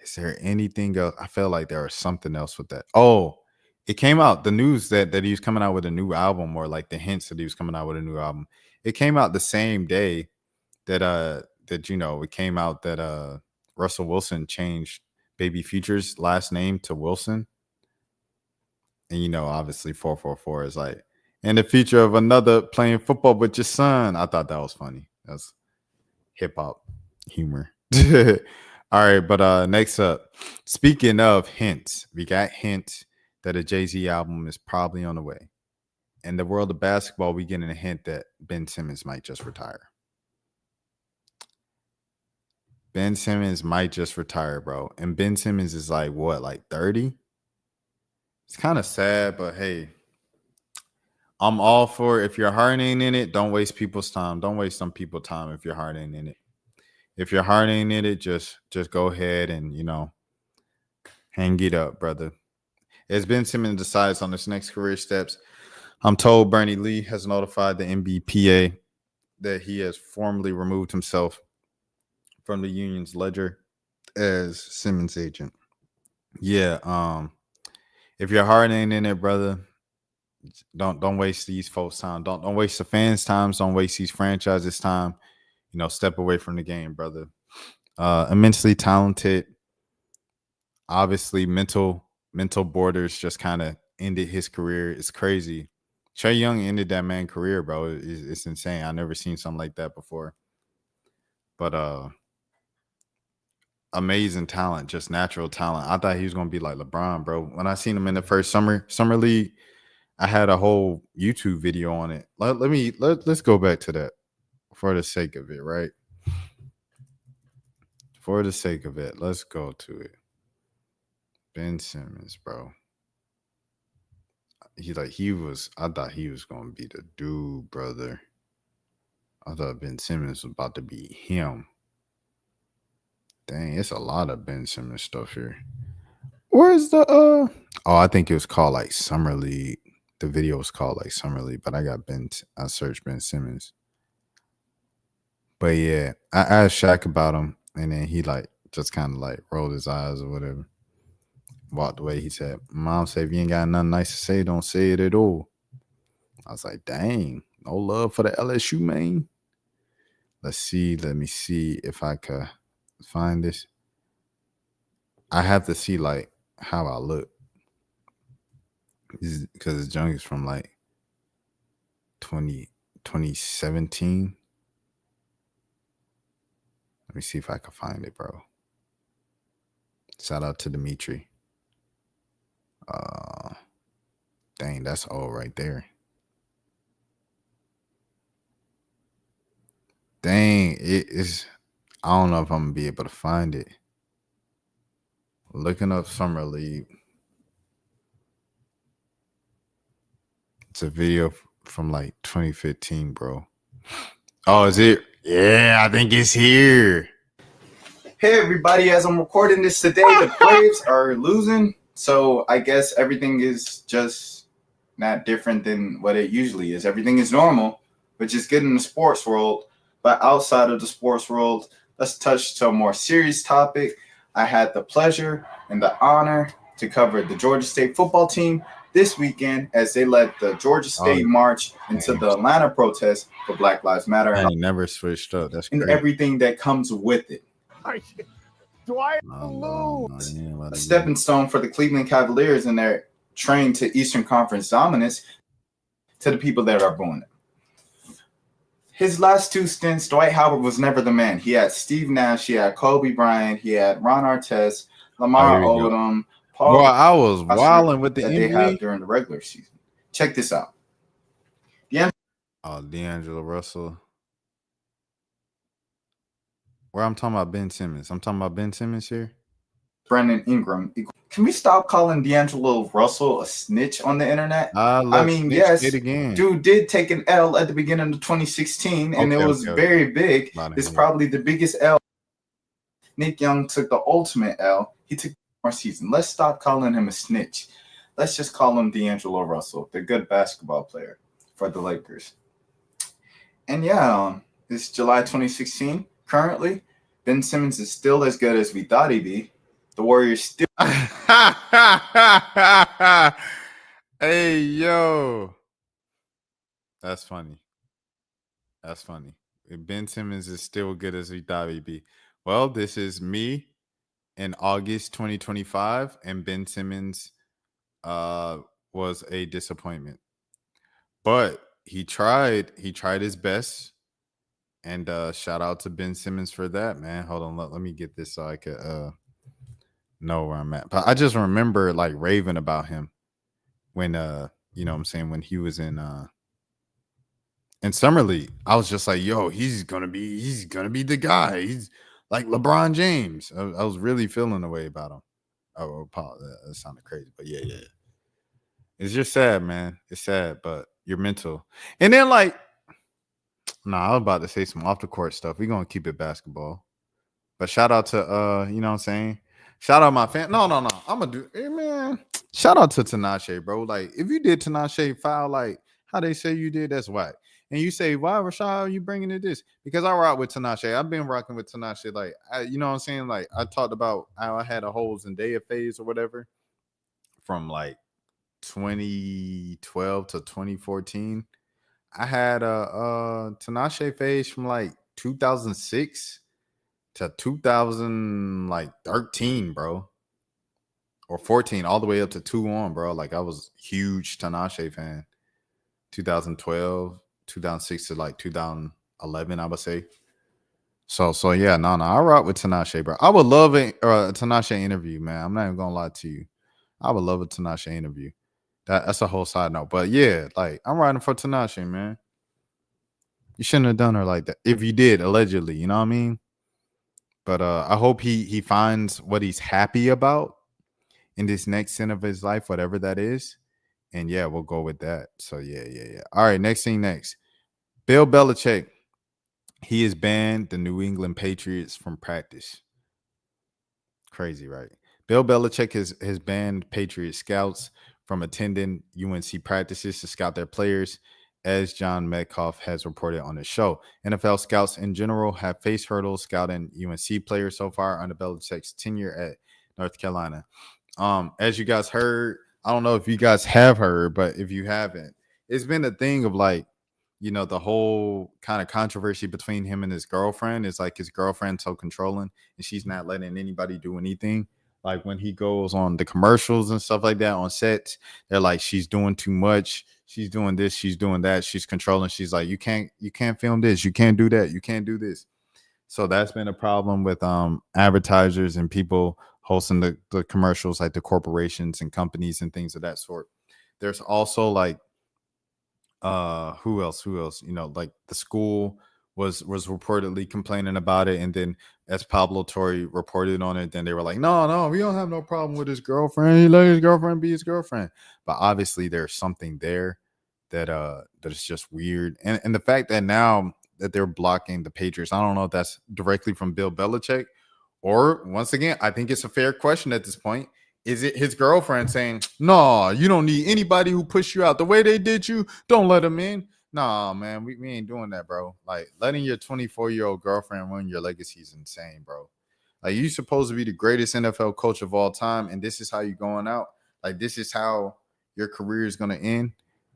Is there anything else? I felt like there was something else with that. Oh, it came out, the news that he was coming out with a new album, or like the hints that he was coming out with a new album. It came out the same day that it came out that Russell Wilson changed Baby Future's last name to Wilson. And obviously 444 is like, and the future of another playing football with your son. I thought that was funny. That's hip hop humor. All right, but next up, speaking of hints, we got hints that a Jay-Z album is probably on the way. In the world of basketball, we getting a hint that Ben Simmons might just retire. Ben Simmons might just retire, bro. And Ben Simmons is like, what, like 30? It's kind of sad, but hey, I'm all for it. If your heart ain't in it, don't waste people's time. Don't waste some people's time if your heart ain't in it. If your heart ain't in it, just go ahead and, hang it up, brother. As Ben Simmons decides on his next career steps, I'm told Bernie Lee has notified the NBPA that he has formally removed himself from the union's ledger as Simmons' agent. Yeah, if your heart ain't in it, brother, don't waste these folks' time. Don't waste the fans' time. Don't waste these franchises' time. Step away from the game, brother. Immensely talented. Obviously, mental borders just kind of ended his career. It's crazy. Trae Young ended that man's career, bro. It's insane. I never seen something like that before. But amazing talent, just natural talent. I thought he was gonna be like LeBron, bro. When I seen him in the first summer league, I had a whole YouTube video on it. Let's go back to that for the sake of it, right? For the sake of it, let's go to it. Ben Simmons, bro. I thought he was gonna be the dude, brother. I thought Ben Simmons was about to be him. Dang, it's a lot of Ben Simmons stuff here. Where's the Oh, I think it was called like Summer League. The video was called like Summer League, but I searched Ben Simmons. But yeah, I asked Shaq about him, and then he like just kind of like rolled his eyes or whatever. Walked away. He said, Mom said, if you ain't got nothing nice to say, don't say it at all. I was like, dang, no love for the LSU, man. Let me see if I could find this. I have to see like how I look. Because his junk is from like 2017. Let me see if I can find it, bro. Shout out to Dimitri. Dang, that's all right there. Dang, it is. I don't know if I'm gonna be able to find it. Looking up Summer League. It's a video from like 2015, bro. Oh, is it? Yeah, I think it's here. Hey everybody, as I'm recording this today, the Braves are losing. So I guess everything is just not different than what it usually is. Everything is normal, which is good in the sports world. But outside of the sports world, let's touch to a more serious topic. I had the pleasure and the honor to cover the Georgia State football team this weekend as they led the Georgia State march into the Atlanta protest for Black Lives Matter. I never switched up. That's and great. Everything that comes with it. Do I lose? A stepping stone for the Cleveland Cavaliers in their train to Eastern Conference dominance to the people that are booing it. His last two stints, Dwight Howard was never the man. He had Steve Nash, he had Kobe Bryant, he had Ron Artest, Lamar Odom, Boy, I was roster wilding with the that they have NBA. during the regular season. Check this out. D'Angelo Russell. Where I'm talking about Ben Simmons. I'm talking about Ben Simmons here. Brandon Ingram. Can we stop calling D'Angelo Russell a snitch on the internet? I mean, yes, again. dude did take an L at the beginning of 2016, and it was very big. It's probably the biggest L. Nick Young took the ultimate L. He took more season. Let's stop calling him a snitch. Let's just call him D'Angelo Russell, the good basketball player for the Lakers. And yeah, it's July 2016. Currently, Ben Simmons is still as good as we thought he'd be. The Warriors still. Hey, yo. That's funny. That's funny. Ben Simmons is still good as we thought he'd be. Well, this is me in August 2025, and Ben Simmons was a disappointment. But he tried his best. And shout out to Ben Simmons for that, man. Hold on, let me get this so I could know where I'm at. But I just remember like raving about him when you know what I'm saying, when he was in Summer League. I was just like, yo, he's gonna be the guy. He's like LeBron James. I was really feeling the way about him. Oh, Paul, that sounded crazy, but yeah. It's just sad, man. It's sad, but you're mental. And then like, I was about to say some off the court stuff. We're gonna keep it basketball. But shout out to you know what I'm saying? Shout out my fan. No. I'm gonna do man. Shout out to Tinashe, bro. Like, if you did Tinashe foul like how they say you did, that's whack. And you say, why, Rashad, are you bringing it this? Because I rock with Tinashe. I've been rocking with Tinashe. Like, you know what I'm saying? Like, I talked about how I had a whole Zendaya phase or whatever from like 2012 to 2014. I had a Tinashe phase from like 2006 to 2013, bro. Or 14, all the way up to 2-1, bro. Like, I was huge Tinashe fan. 2012, 2006 to like 2011, I would say. So yeah, no, I rock with Tinashe, bro. I would love a Tinashe interview, man. I'm not even gonna lie to you. I would love a Tinashe interview. That's a whole side note. But yeah, like, I'm riding for Tinashe, man. You shouldn't have done her like that. If you did, allegedly, you know what I mean? But I hope he finds what he's happy about in this next sin of his life, whatever that is. And yeah, we'll go with that. So yeah. All right, next. Bill Belichick. He has banned the New England Patriots from practice. Crazy, right? Bill Belichick has banned Patriot scouts from attending UNC practices to scout their players, as John Metcalf has reported on his show. NFL scouts in general have faced hurdles scouting UNC players so far under Belichick's tenure at North Carolina. As you guys heard, I don't know if you guys have heard, but if you haven't, it's been a thing of like, you know, the whole kind of controversy between him and his girlfriend. Is like his girlfriend's so controlling and she's not letting anybody do anything. Like when he goes on the commercials and stuff like that on sets, they're like, she's doing too much. She's doing this. She's doing that. She's controlling. She's like, you can't film this. You can't do that. You can't do this. So that's been a problem with advertisers and people hosting the commercials, like the corporations and companies and things of that sort. There's also like who else? You know, like the school was reportedly complaining about it, and then as Pablo Torre reported on it, then they were like, no, we don't have no problem with his girlfriend. He let his girlfriend be his girlfriend. But obviously there's something there that is just weird. And the fact that now that they're blocking the Patriots, I don't know if that's directly from Bill Belichick, or once again, I think it's a fair question at this point. Is it his girlfriend saying, no, you don't need anybody who push you out the way they did you? Don't let them in. Nah, man, we ain't doing that, bro. Like, letting your 24-year-old girlfriend ruin your legacy is insane, bro. Like, you supposed to be the greatest NFL coach of all time, and this is how you're going out. Like, this is how your career is going to end.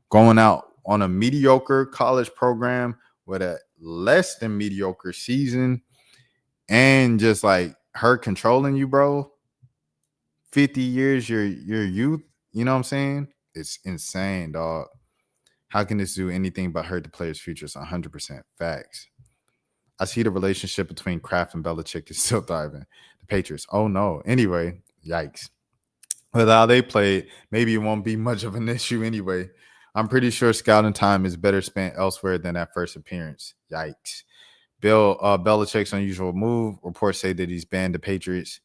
Going out on a mediocre college program with a less than mediocre season, and just like her controlling you, bro. 50 years, your youth, you know what I'm saying? It's insane, dog. How can this do anything but hurt the player's futures? 100% facts. I see the relationship between Kraft and Belichick is still thriving. The Patriots, oh no. Anyway, yikes. With how they played, maybe it won't be much of an issue anyway. I'm pretty sure scouting time is better spent elsewhere than that first appearance. Yikes. Belichick's unusual move. Reports say that he's banned the Patriots.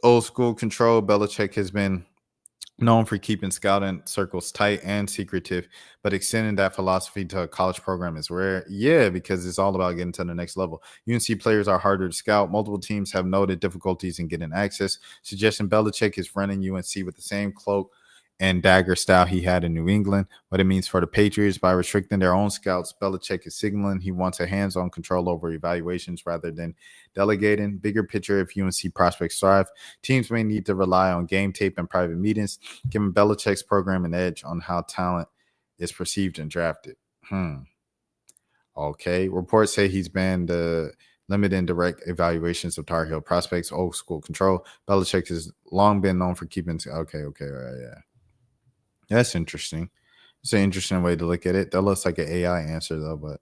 Old school control. Belichick has been known for keeping scouting circles tight and secretive, but extending that philosophy to a college program is rare. Yeah, because it's all about getting to the next level. UNC players are harder to scout. Multiple teams have noted difficulties in getting access, suggesting Belichick is running UNC with the same cloak and dagger style he had in New England. What it means for the Patriots, by restricting their own scouts, Belichick is signaling he wants a hands-on control over evaluations rather than delegating. Bigger picture, if UNC prospects thrive, teams may need to rely on game tape and private meetings, giving Belichick's program an edge on how talent is perceived and drafted. Okay. Reports say he's banned the limited direct evaluations of Tar Heel prospects, old school control. Belichick has long been known for keeping. Okay, right, yeah. That's interesting. It's an interesting way to look at it. That looks like an AI answer, though, but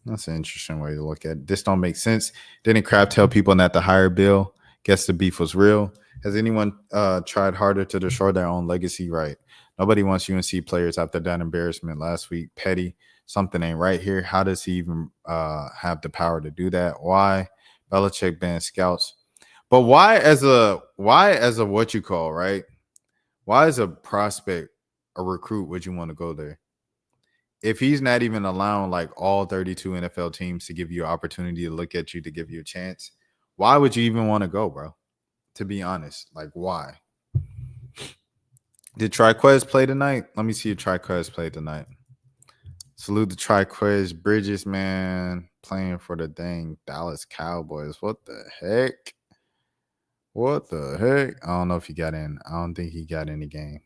that's an interesting way to look at it. This don't make sense. Didn't Kraft tell people not to hire Bill? Guess the beef was real. Has anyone tried harder to destroy their own legacy? Right. Nobody wants UNC players after that embarrassment last week. Petty. Something ain't right here. How does he even have the power to do that? Why? Belichick banned scouts. But why as a what you call, right? Why as a prospect, a recruit, would you want to go there? If he's not even allowing like all 32 NFL teams to give you an opportunity to look at you, to give you a chance, why would you even want to go, bro? To be honest, like why? Did Triquez play tonight? Let me see if Triquez played tonight. Salute the Triquez Bridges, man, playing for the dang Dallas Cowboys. What the heck? What the heck? I don't know if he got in. I don't think he got in the game.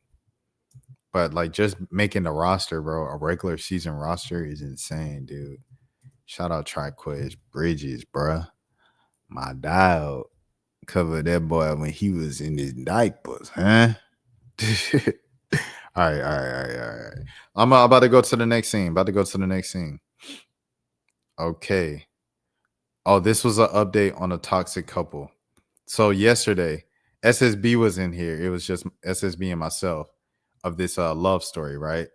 But like just making the roster, bro, a regular season roster is insane, dude. Shout out Triquez Bridges, bro. My dog covered that boy when he was in his diapers, huh? All right. I'm about to go to the next scene. Okay. Oh, this was an update on a toxic couple. So yesterday, SSB was in here. It was just SSB and myself of this love story, right?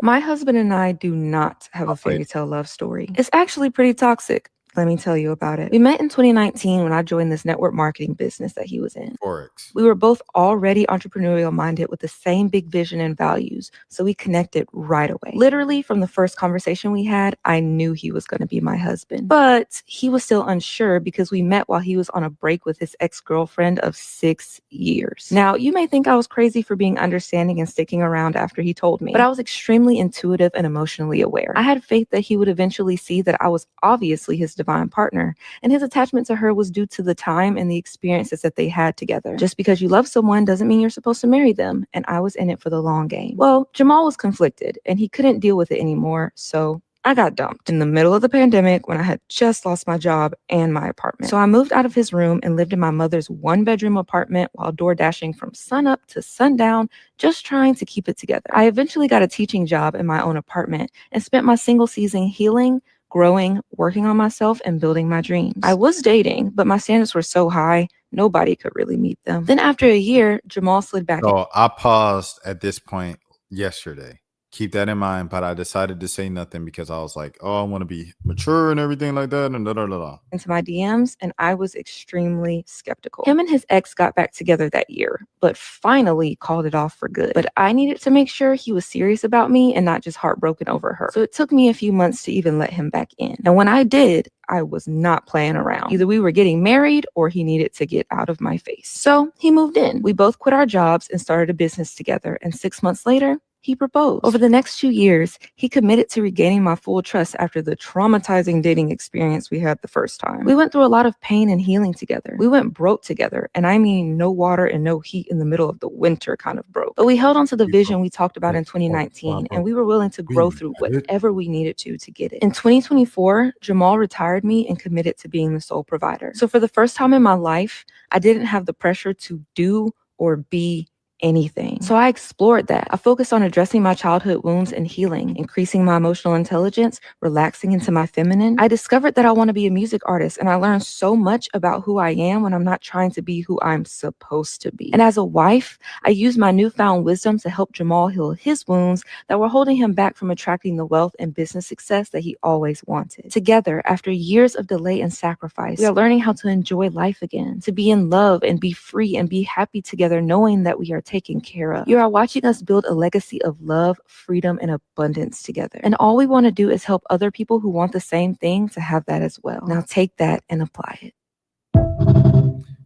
My husband and I do not have a fairy tale love story. It's actually pretty toxic. Let me tell you about it. We met in 2019 when I joined this network marketing business that he was in. Forex. We were both already entrepreneurial minded with the same big vision and values, so we connected right away. Literally, from the first conversation we had, I knew he was going to be my husband. But he was still unsure because we met while he was on a break with his ex-girlfriend of 6 years. Now, you may think I was crazy for being understanding and sticking around after he told me, but I was extremely intuitive and emotionally aware. I had faith that he would eventually see that I was obviously his divine partner, and his attachment to her was due to the time and the experiences that they had together. Just because you love someone doesn't mean you're supposed to marry them, and I was in it for the long game. Well, Jamal was conflicted, and he couldn't deal with it anymore, so I got dumped in the middle of the pandemic when I had just lost my job and my apartment. So I moved out of his room and lived in my mother's one-bedroom apartment while door dashing from sunup to sundown, just trying to keep it together. I eventually got a teaching job in my own apartment and spent my single season healing, growing, working on myself, and building my dreams. I was dating, but my standards were so high, nobody could really meet them. Then after a year, Jamal slid back. So I paused at this point yesterday. Keep that in mind, but I decided to say nothing because I was like, oh, I want to be mature and everything like that, and into my DMs, and I was extremely skeptical. Him and his ex got back together that year, but finally called it off for good. But I needed to make sure he was serious about me and not just heartbroken over her. So it took me a few months to even let him back in. And when I did, I was not playing around. Either we were getting married or he needed to get out of my face. So he moved in. We both quit our jobs and started a business together. And 6 months later, he proposed. Over the next 2 years, he committed to regaining my full trust after the traumatizing dating experience we had the first time. We went through a lot of pain and healing together. We went broke together, and I mean no water and no heat in the middle of the winter kind of broke. But we held on to the vision we talked about in 2019, and we were willing to grow through whatever we needed to get it. In 2024, Jamal retired me and committed to being the sole provider. So for the first time in my life, I didn't have the pressure to do or be anything. So I explored that. I focused on addressing my childhood wounds and healing, increasing my emotional intelligence, relaxing into my feminine. I discovered that I want to be a music artist, and I learned so much about who I am when I'm not trying to be who I'm supposed to be. And as a wife, I used my newfound wisdom to help Jamal heal his wounds that were holding him back from attracting the wealth and business success that he always wanted. Together, after years of delay and sacrifice, we are learning how to enjoy life again, to be in love and be free and be happy together, knowing that we are taken care of. You are watching us build a legacy of love, freedom, and abundance together. And all we want to do is help other people who want the same thing to have that as well. Now take that and apply it.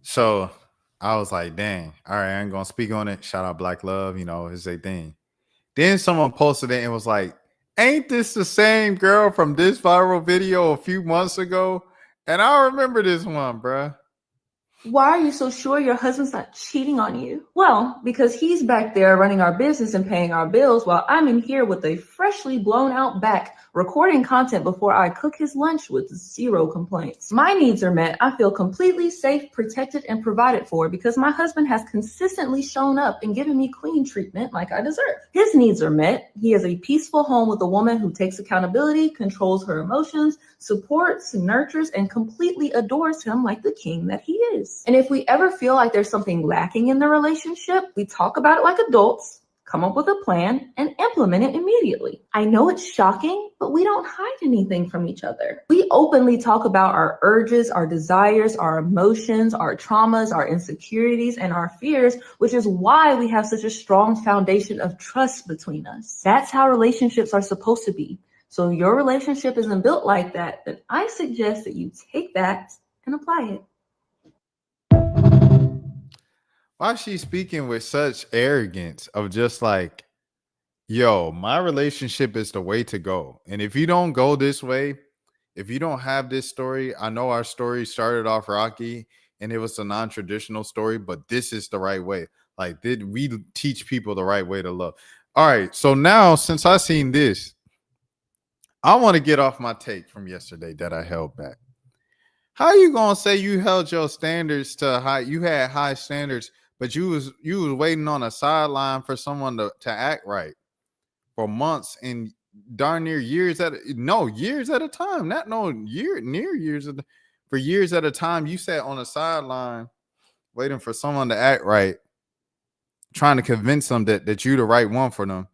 So I was like, dang, all right, I ain't gonna speak on it. Shout out Black Love, you know, it's a thing. Then someone posted it and was like, ain't this the same girl from this viral video a few months ago? And I remember this one, bruh. Why are you so sure your husband's not cheating on you? Well, because he's back there running our business and paying our bills while I'm in here with a freshly blown out back recording content before I cook his lunch with 0 complaints. My needs are met. I feel completely safe, protected, and provided for because my husband has consistently shown up and given me queen treatment like I deserve. His needs are met. He has a peaceful home with a woman who takes accountability, controls her emotions, supports, nurtures, and completely adores him like the king that he is. And if we ever feel like there's something lacking in the relationship, we talk about it like adults, come up with a plan, and implement it immediately. I know it's shocking, but we don't hide anything from each other. We openly talk about our urges, our desires, our emotions, our traumas, our insecurities, and our fears, which is why we have such a strong foundation of trust between us. That's how relationships are supposed to be. So if your relationship isn't built like that, then I suggest that you take that and apply it. Why is she speaking with such arrogance of just like, yo, my relationship is the way to go. And if you don't go this way, if you don't have this story, I know our story started off rocky and it was a non-traditional story, but this is the right way. Like, did we teach people the right way to love? All right. So now, since I seen this, I want to get off my take from yesterday that I held back. How you gonna say you held your standards to high? You had high standards, but you was waiting on a sideline for someone to act right for months and darn near years at a time. Not no near years for years at a time. You sat on a sideline waiting for someone to act right, trying to convince them that you the right one for them.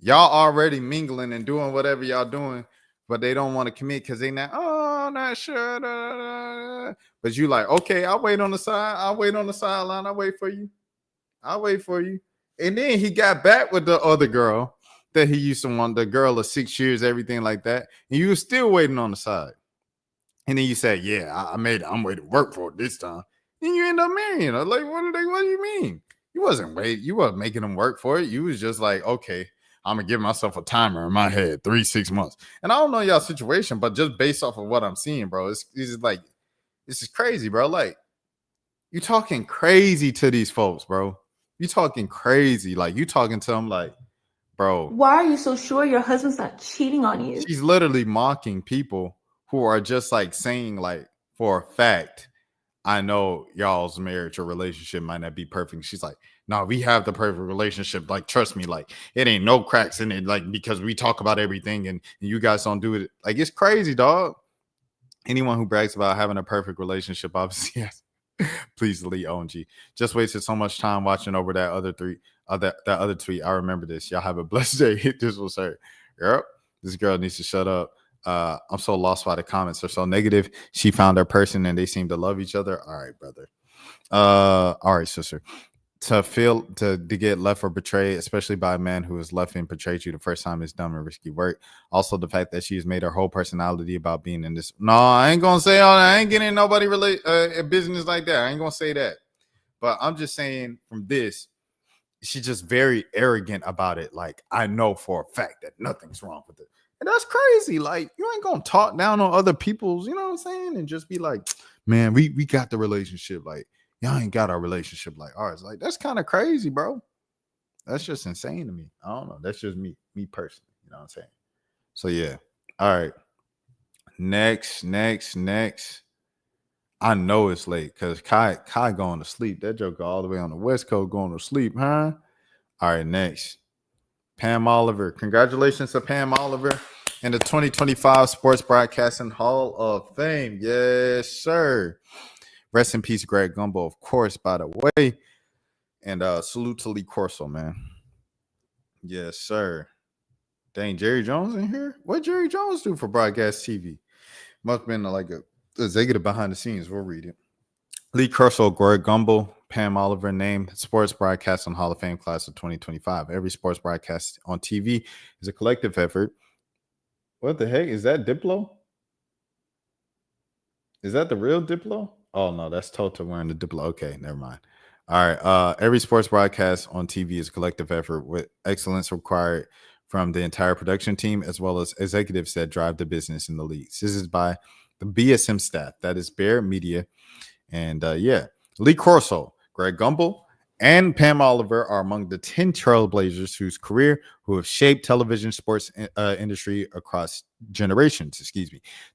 Y'all already mingling and doing whatever y'all doing, but they don't want to commit because they not, I'm not sure. But you like, okay, I'll wait on the side. I'll wait on the sideline. I'll wait for you. I'll wait for you. And then he got back with the other girl that he used to want, the girl of 6 years, everything like that. And you were still waiting on the side. And then you said, yeah, I'm waiting to work for it this time. And you end up marrying her. Like, what do you mean? You wasn't making them work for it. You was just like, okay, I'm gonna give myself a timer in my head, 3-6 months. And I don't know y'all situation, but just based off of what I'm seeing, bro, it's like, this is crazy, bro. Like, you talking crazy to these folks, bro. You talking crazy. Like, you talking to them like, bro. Why are you so sure your husband's not cheating on you? She's literally mocking people who are just like saying, like, for a fact, I know y'all's marriage or relationship might not be perfect. She's like, no, we have the perfect relationship. Like, trust me, like, it ain't no cracks in it. Like, because we talk about everything and you guys don't do it. Like, it's crazy, dog. Anyone who brags about having a perfect relationship, obviously, yes. Please delete OMG. Just wasted so much time watching over that other tweet. I remember this. Y'all have a blessed day. This was her. Yep. This girl needs to shut up. I'm so lost why the comments are so negative. She found her person and they seem to love each other. All right, brother. All right, sister. To get left or betrayed, especially by a man who has left and betrayed you the first time, is dumb and risky work. Also, the fact that she has made her whole personality about being in this. No, I ain't gonna say all that. I ain't getting in nobody business like that. I ain't gonna say that. But I'm just saying from this, she's just very arrogant about it. Like, I know for a fact that nothing's wrong with it. And that's crazy. Like, you ain't gonna talk down on other people's, you know what I'm saying? And just be like, man, we got the relationship. Like, y'all ain't got our relationship like ours. Like, that's kind of crazy, bro. That's just insane to me. I don't know. That's just me personally. You know what I'm saying? So yeah. All right. Next. I know it's late because Kai going to sleep. That joker all the way on the West Coast going to sleep, huh? All right, next. Pam Oliver. Congratulations to Pam Oliver in the 2025 Sports Broadcasting Hall of Fame. Yes, sir. Rest in peace, Greg Gumbel, of course, by the way. And salute to Lee Corso, man. Yes, sir. Dang, Jerry Jones in here? What Jerry Jones do for broadcast TV? Must have been like a executive behind the scenes. We'll read it. Lee Corso, Greg Gumbel, Pam Oliver named Sports Broadcasting Hall of Fame class of 2025. Every sports broadcast on TV is a collective effort. What the heck? Is that Diplo? Is that the real Diplo? Oh, no, that's Tota wearing the Diplo. Okay, never mind. All right. Every sports broadcast on TV is a collective effort with excellence required from the entire production team as well as executives that drive the business in the leagues. This is by the BSM staff. That is Bear Media. And Lee Corso, Greg Gumbel, and Pam Oliver are among the 10 trailblazers who have shaped television sports industry across generations.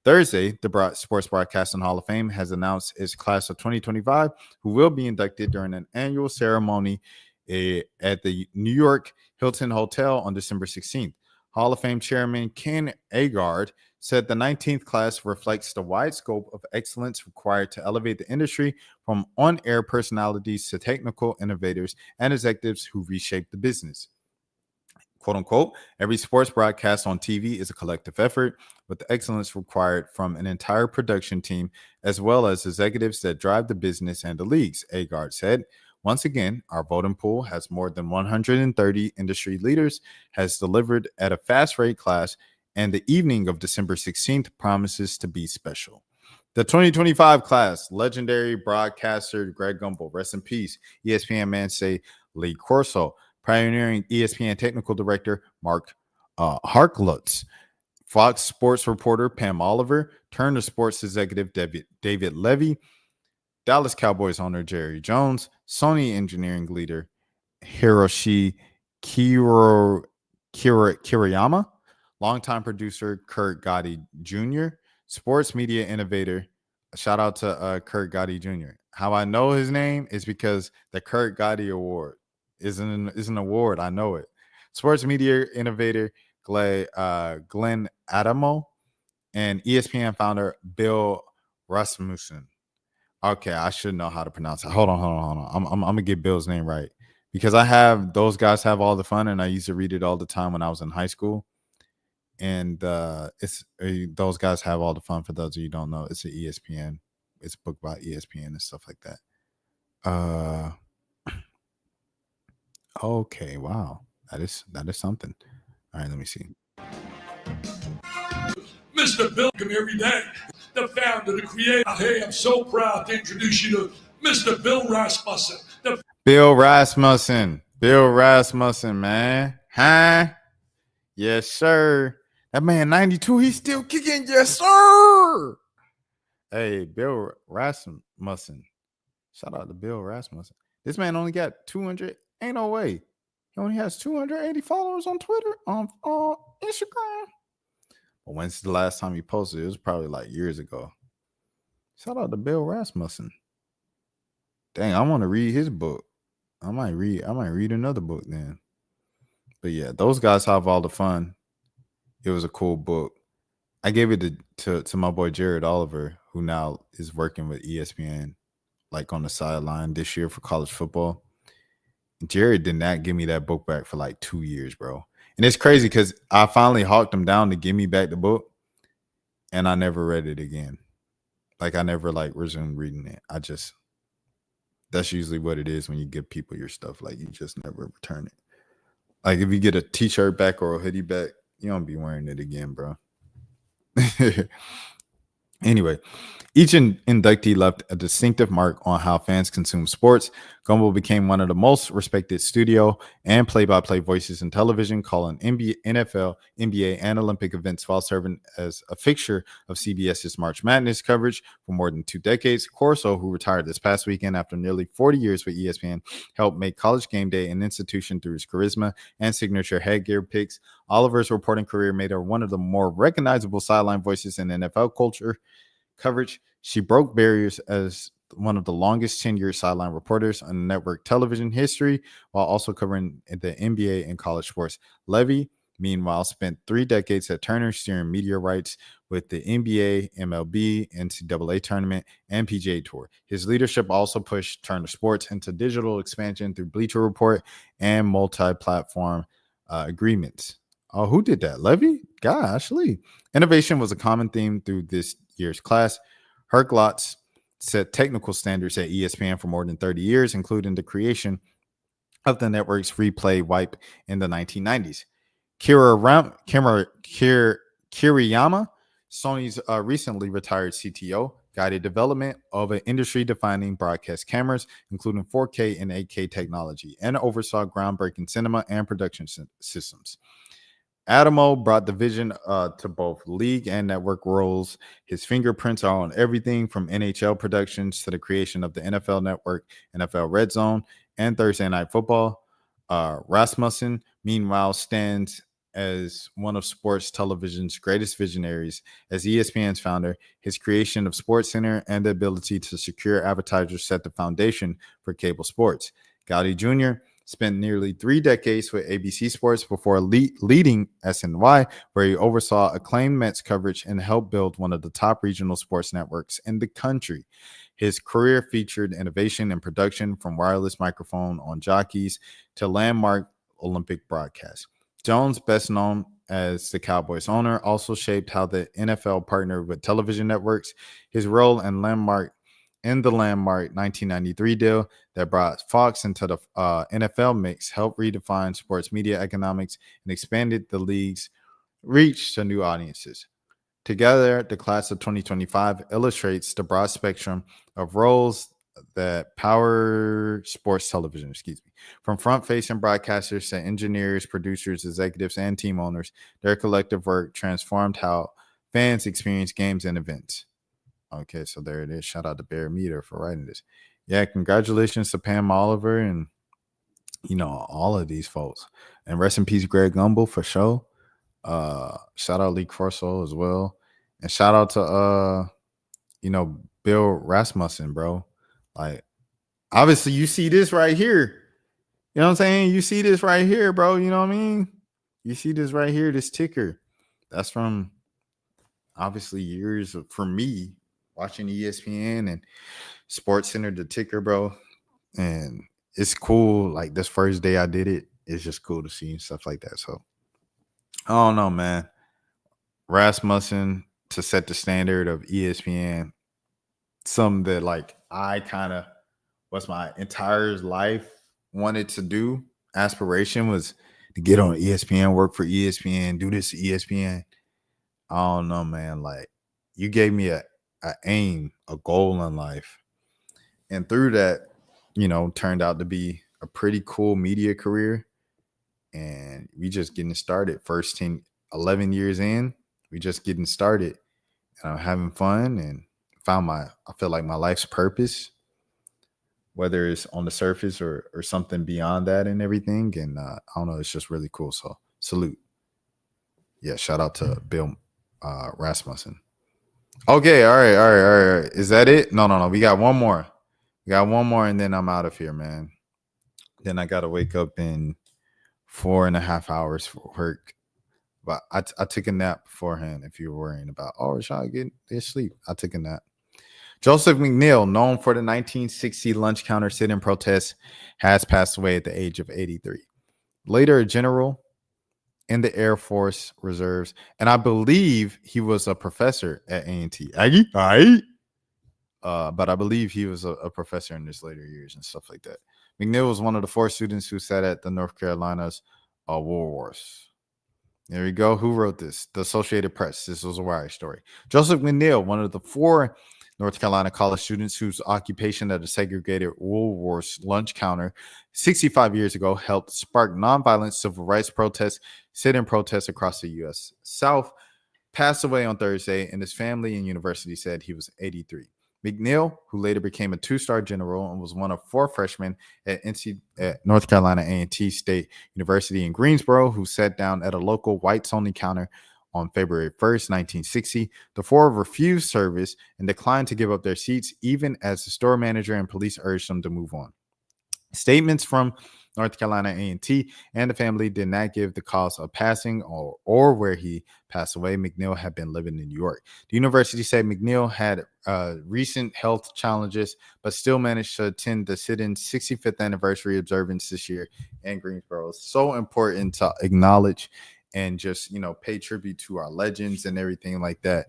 Thursday, the Sports Broadcasting Hall of Fame has announced its class of 2025, who will be inducted during an annual ceremony at the New York Hilton Hotel on December 16th. Hall of Fame Chairman Ken Agard said the 19th class reflects the wide scope of excellence required to elevate the industry from on-air personalities to technical innovators and executives who reshape the business. Quote unquote, every sports broadcast on TV is a collective effort with the excellence required from an entire production team as well as executives that drive the business and the leagues, Agard said. Once again, our voting pool has more than 130 industry leaders, has delivered at a fast rate class, and the evening of December 16th promises to be special. The 2025 class, legendary broadcaster Greg Gumbel, rest in peace, ESPN man say Lee Corso, pioneering ESPN technical director Mark Harklutz, Fox Sports reporter Pam Oliver, Turner Sports executive David Levy, Dallas Cowboys owner Jerry Jones, Sony engineering leader Hiroshi Kiriyama, longtime producer Kurt Gotti Jr., sports media innovator. Shout out to Kurt Gotti Jr. How I know his name is because the Kurt Gotti Award is an award. I know it. Sports media innovator Glenn Adamo and ESPN founder Bill Rasmussen. Okay, I should know how to pronounce it. Hold on. I'm gonna get Bill's name right because those guys have all the fun, and I used to read it all the time when I was in high school. And it's those guys have all the fun. For those of you who don't know, it's an ESPN. It's a book by ESPN and stuff like that. Okay, wow, that is something. All right, let me see. Mr. Bill, every day, the founder, the creator. Hey, I'm so proud to introduce you to Mr. Bill Rasmussen. Bill Rasmussen, man. Huh? Yes, sir. That man, 92, he's still kicking. Yes, sir. Hey, Bill Rasmussen. Shout out to Bill Rasmussen. This man only got 200. Ain't no way. He only has 280 followers on Twitter, on Instagram. But when's the last time he posted? It was probably like years ago. Shout out to Bill Rasmussen. Dang, I want to read his book. I might read another book then. But yeah, those guys have all the fun. It was a cool book. I gave it to my boy Jared Oliver, who now is working with ESPN, like on the sideline this year for college football. Jared did not give me that book back for like 2 years, bro. And it's crazy because I finally hawked him down to give me back the book, and I never read it again. Like I never resumed reading it. That's usually what it is when you give people your stuff. Like you just never return it. Like if you get a t-shirt back or a hoodie back, you don't be wearing it again, bro. Anyway, each inductee left a distinctive mark on how fans consume sports. Gumbel became one of the most respected studio and play-by-play voices in television, calling NFL, NBA, and Olympic events while serving as a fixture of CBS's March Madness coverage for more than 2 decades. Corso, who retired this past weekend after nearly 40 years with ESPN, helped make College Game Day an institution through his charisma and signature headgear picks. Oliver's reporting career made her one of the more recognizable sideline voices in NFL culture coverage. She broke barriers as one of the longest tenured sideline reporters on network television history, while also covering the NBA and college sports. Levy, meanwhile, spent 3 decades at Turner steering media rights with the NBA, MLB, NCAA tournament, and PGA Tour. His leadership also pushed Turner Sports into digital expansion through Bleacher Report and multi-platform agreements. Oh, who did that? Levy? Gosh, Lee. Innovation was a common theme through this year's class. Herklotz set technical standards at ESPN for more than 30 years, including the creation of the network's replay wipe in the 1990s. Kiriyama, Sony's recently retired CTO, guided development of an industry-defining broadcast cameras, including 4K and 8K technology, and oversaw groundbreaking cinema and production systems. Adamo brought the vision to both league and network roles. His fingerprints are on everything from NHL productions to the creation of the NFL Network, NFL Red Zone, and Thursday Night Football. Rasmussen, meanwhile, stands as one of sports television's greatest visionaries. As ESPN's founder, his creation of SportsCenter and the ability to secure advertisers set the foundation for cable sports. Gowdy Jr. spent nearly 3 decades with ABC Sports before leading SNY, where he oversaw acclaimed Mets coverage and helped build one of the top regional sports networks in the country. His career featured innovation and production, from wireless microphone on jockeys to landmark Olympic broadcasts. Jones, best known as the Cowboys owner, also shaped how the NFL partnered with television networks. His role in the landmark 1993 deal that brought Fox into the NFL mix helped redefine sports media economics and expanded the league's reach to new audiences. Together, the class of 2025 illustrates the broad spectrum of roles that power sports television, from front-facing broadcasters to engineers, producers, executives, and team owners. Their collective work transformed how fans experience games and events. Okay, so there it is. Shout out to Bear Meter for writing this. Yeah, congratulations to Pam Oliver and, all of these folks. And rest in peace, Greg Gumbel, for sure. Shout out Lee Corso as well. And shout out to, Bill Rasmussen, bro. Like, obviously, you see this right here. You know what I'm saying? You see this right here, bro. You know what I mean? You see this right here, this ticker. That's from, obviously, years for me watching ESPN and SportsCenter, the ticker, bro. And it's cool. Like, this first day I did it, it's just cool to see stuff like that. So, I don't know, man. Rasmussen to set the standard of ESPN, something that, like, I kind of was my entire life wanted to do. Aspiration was to get on ESPN, work for ESPN, do this ESPN. I don't know, man. Like, you gave me a aim, a goal in life. And through that, turned out to be a pretty cool media career. And we just getting started. 11 years in, we just getting started. And I'm having fun and found I feel like my life's purpose, whether it's on the surface or something beyond that and everything. And I don't know, it's just really cool. So salute. Yeah, shout out to Bill Rasmussen. Okay, all right. Is that it? No. We got one more. And then I'm out of here, man. Then I got to wake up in 4.5 hours for work. But I took a nap beforehand. If you're worrying about, Rashad getting his sleep, I took a nap. Joseph McNeil, known for the 1960 lunch counter sit-in protest, has passed away at the age of 83. Later a general in the Air Force Reserves, and I believe he was a professor at A&T. But I believe he was a professor in his later years and stuff like that. McNeil was one of the 4 students who sat at the North Carolina's War Wars. There we go. Who wrote this? The Associated Press. This was a Wire story. Joseph McNeil, one of the 4 North Carolina college students whose occupation at a segregated Woolworth's lunch counter 65 years ago helped spark nonviolent civil rights protests, sit-in protests across the U.S. South, passed away on Thursday, and his family and university said he was 83. McNeil, who later became a 2-star general and was one of 4 freshmen at North Carolina A&T State University in Greensboro, who sat down at a local whites-only counter on February 1st, 1960. The four refused service and declined to give up their seats, even as the store manager and police urged them to move on. Statements from North Carolina A&T and the family did not give the cause of passing or where he passed away. McNeil had been living in New York. The university said McNeil had recent health challenges, but still managed to attend the sit-in's 65th anniversary observance this year in Greensboro. It's so important to acknowledge and just, pay tribute to our legends and everything like that.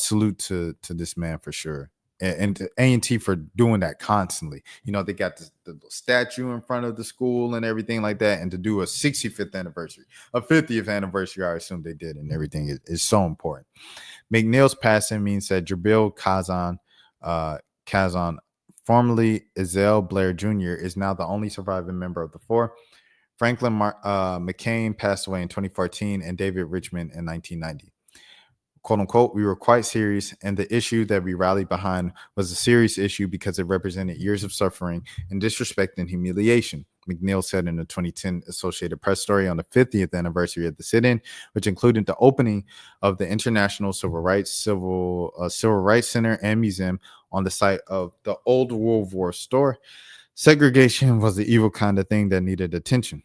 Salute to this man for sure. And to A&T for doing that constantly. They got the statue in front of the school and everything like that. And to do a 65th anniversary, a 50th anniversary, I assume they did, and everything is so important. McNeil's passing means that Jabril Kazan, formerly Ezell Blair Jr., is now the only surviving member of the four. Franklin McCain passed away in 2014 and David Richmond in 1990. Quote unquote, we were quite serious, and the issue that we rallied behind was a serious issue because it represented years of suffering and disrespect and humiliation, McNeil said in a 2010 Associated Press story on the 50th anniversary of the sit-in, which included the opening of the International Civil Rights Center and Museum on the site of the old World War store. Segregation was the evil kind of thing that needed attention.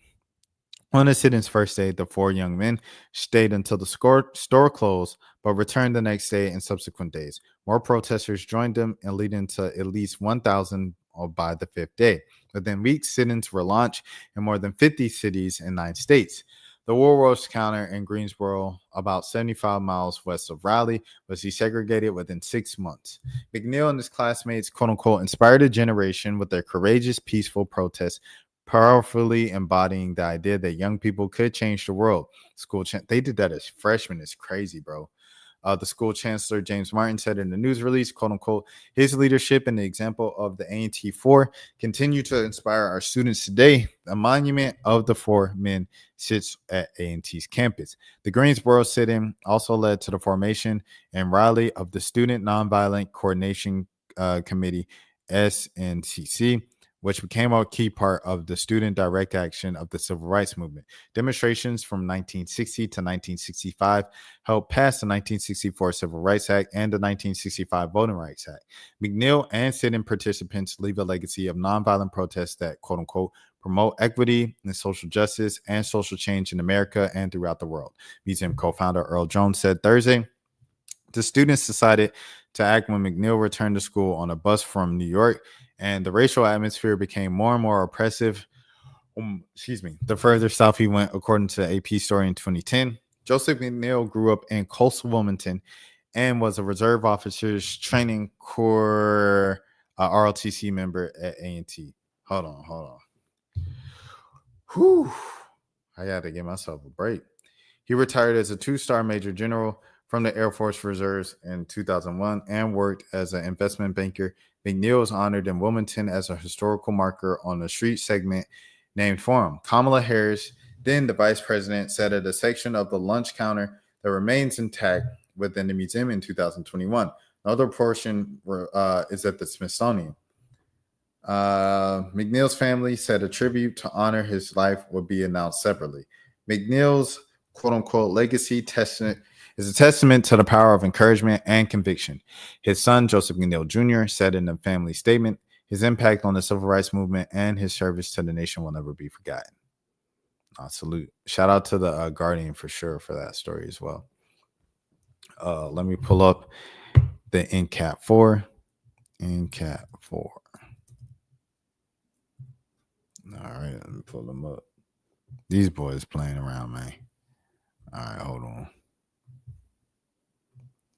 On the sit-in's first day, the four young men stayed until the store closed, but returned the next day and subsequent days. More protesters joined them and leading to at least 1,000 by the fifth day. Within weeks, sit-ins were launched in more than 50 cities in 9 states. The Woolworths counter in Greensboro, about 75 miles west of Raleigh, was desegregated within 6 months. McNeil and his classmates, quote-unquote, inspired a generation with their courageous, peaceful protests, powerfully embodying the idea that young people could change the world. They did that as freshmen. It's crazy, bro. The school chancellor, James Martin, said in the news release, quote unquote, his leadership and the example of the A&T 4 continue to inspire our students today. A monument of the 4 men sits at A&T's campus. The Greensboro sit-in also led to the formation in Raleigh of the Student Nonviolent Coordination Committee, SNCC, which became a key part of the student direct action of the civil rights movement. Demonstrations from 1960 to 1965 helped pass the 1964 Civil Rights Act and the 1965 Voting Rights Act. McNeil and sit-in participants leave a legacy of nonviolent protests that, quote unquote, promote equity and social justice and social change in America and throughout the world. Museum co-founder Earl Jones said Thursday, the students decided to act when McNeil returned to school on a bus from New York, and the racial atmosphere became more and more oppressive. The further south he went, according to the AP story in 2010. Joseph McNeil grew up in coastal Wilmington and was a reserve officers training corps ROTC member at A&T. Hold on. Whew. I got to give myself a break. He retired as a 2-star Major General from the Air Force Reserves in 2001 and worked as an investment banker. McNeil is honored in Wilmington as a historical marker on the street segment named for him. Kamala Harris, then the vice president, said at a section of the lunch counter that remains intact within the museum in 2021. Another portion is at the Smithsonian. McNeil's family said a tribute to honor his life would be announced separately. McNeil's quote-unquote legacy is a testament to the power of encouragement and conviction. His son, Joseph McNeil Jr., said in the family statement, his impact on the civil rights movement and his service to the nation will never be forgotten. Salute. Shout out to the Guardian for sure for that story as well. Let me pull up the NCAT 4. NCAT 4. All right, let me pull them up. These boys playing around, man. All right, hold on.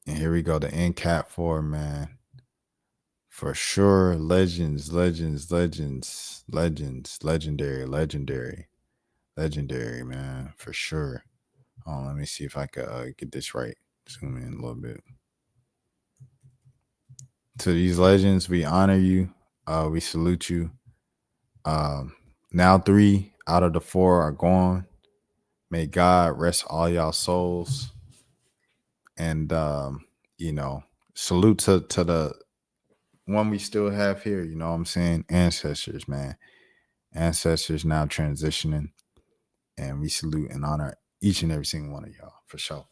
And here we go, the NCAT 4, man. For sure, legends, legendary, man, for sure. Let me see if I can get this right. Zoom in a little bit. To these legends, we honor you. We salute you. Now 3 out of the 4 are gone. May God rest all y'all souls. And, salute to the one we still have here. You know what I'm saying? Ancestors, man. Ancestors now transitioning. And we salute and honor each and every single one of y'all, for sure.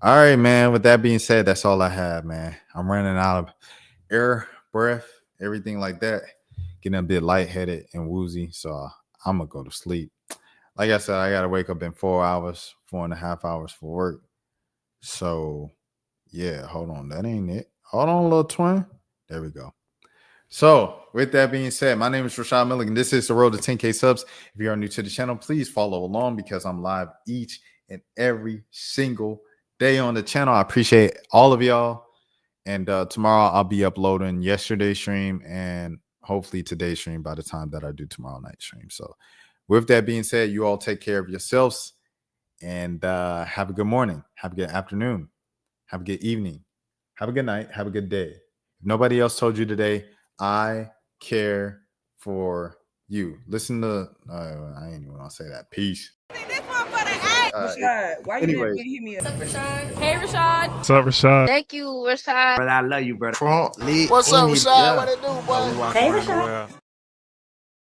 All right, man. With that being said, that's all I have, man. I'm running out of air, breath, everything like that. Getting a bit lightheaded and woozy. So I'm going to go to sleep. Like I said, I got to wake up in 4 hours, 4.5 hours for work. So, yeah, hold on. That ain't it. Hold on, little twin. There we go. So, with that being said, my name is Rashad Milligan. This is the road to 10K subs. If you are new to the channel, please follow along because I'm live each and every single day on the channel. I appreciate all of y'all. And tomorrow I'll be uploading yesterday's stream and hopefully today's stream by the time that I do tomorrow night's stream. So, with that being said, you all take care of yourselves and have a good morning. Have a good afternoon. Have a good evening. Have a good night. Have a good day. If nobody else told you today, I care for you. Listen to, I ain't even want to say that. Peace. Rashad, why anyway. you didn't hit me up? Hey, Rashad. What's up, Rashad? Thank you, Rashad. Brother, I love you, brother. What's up, Rashad? What it do, boy? Hey, Rashad.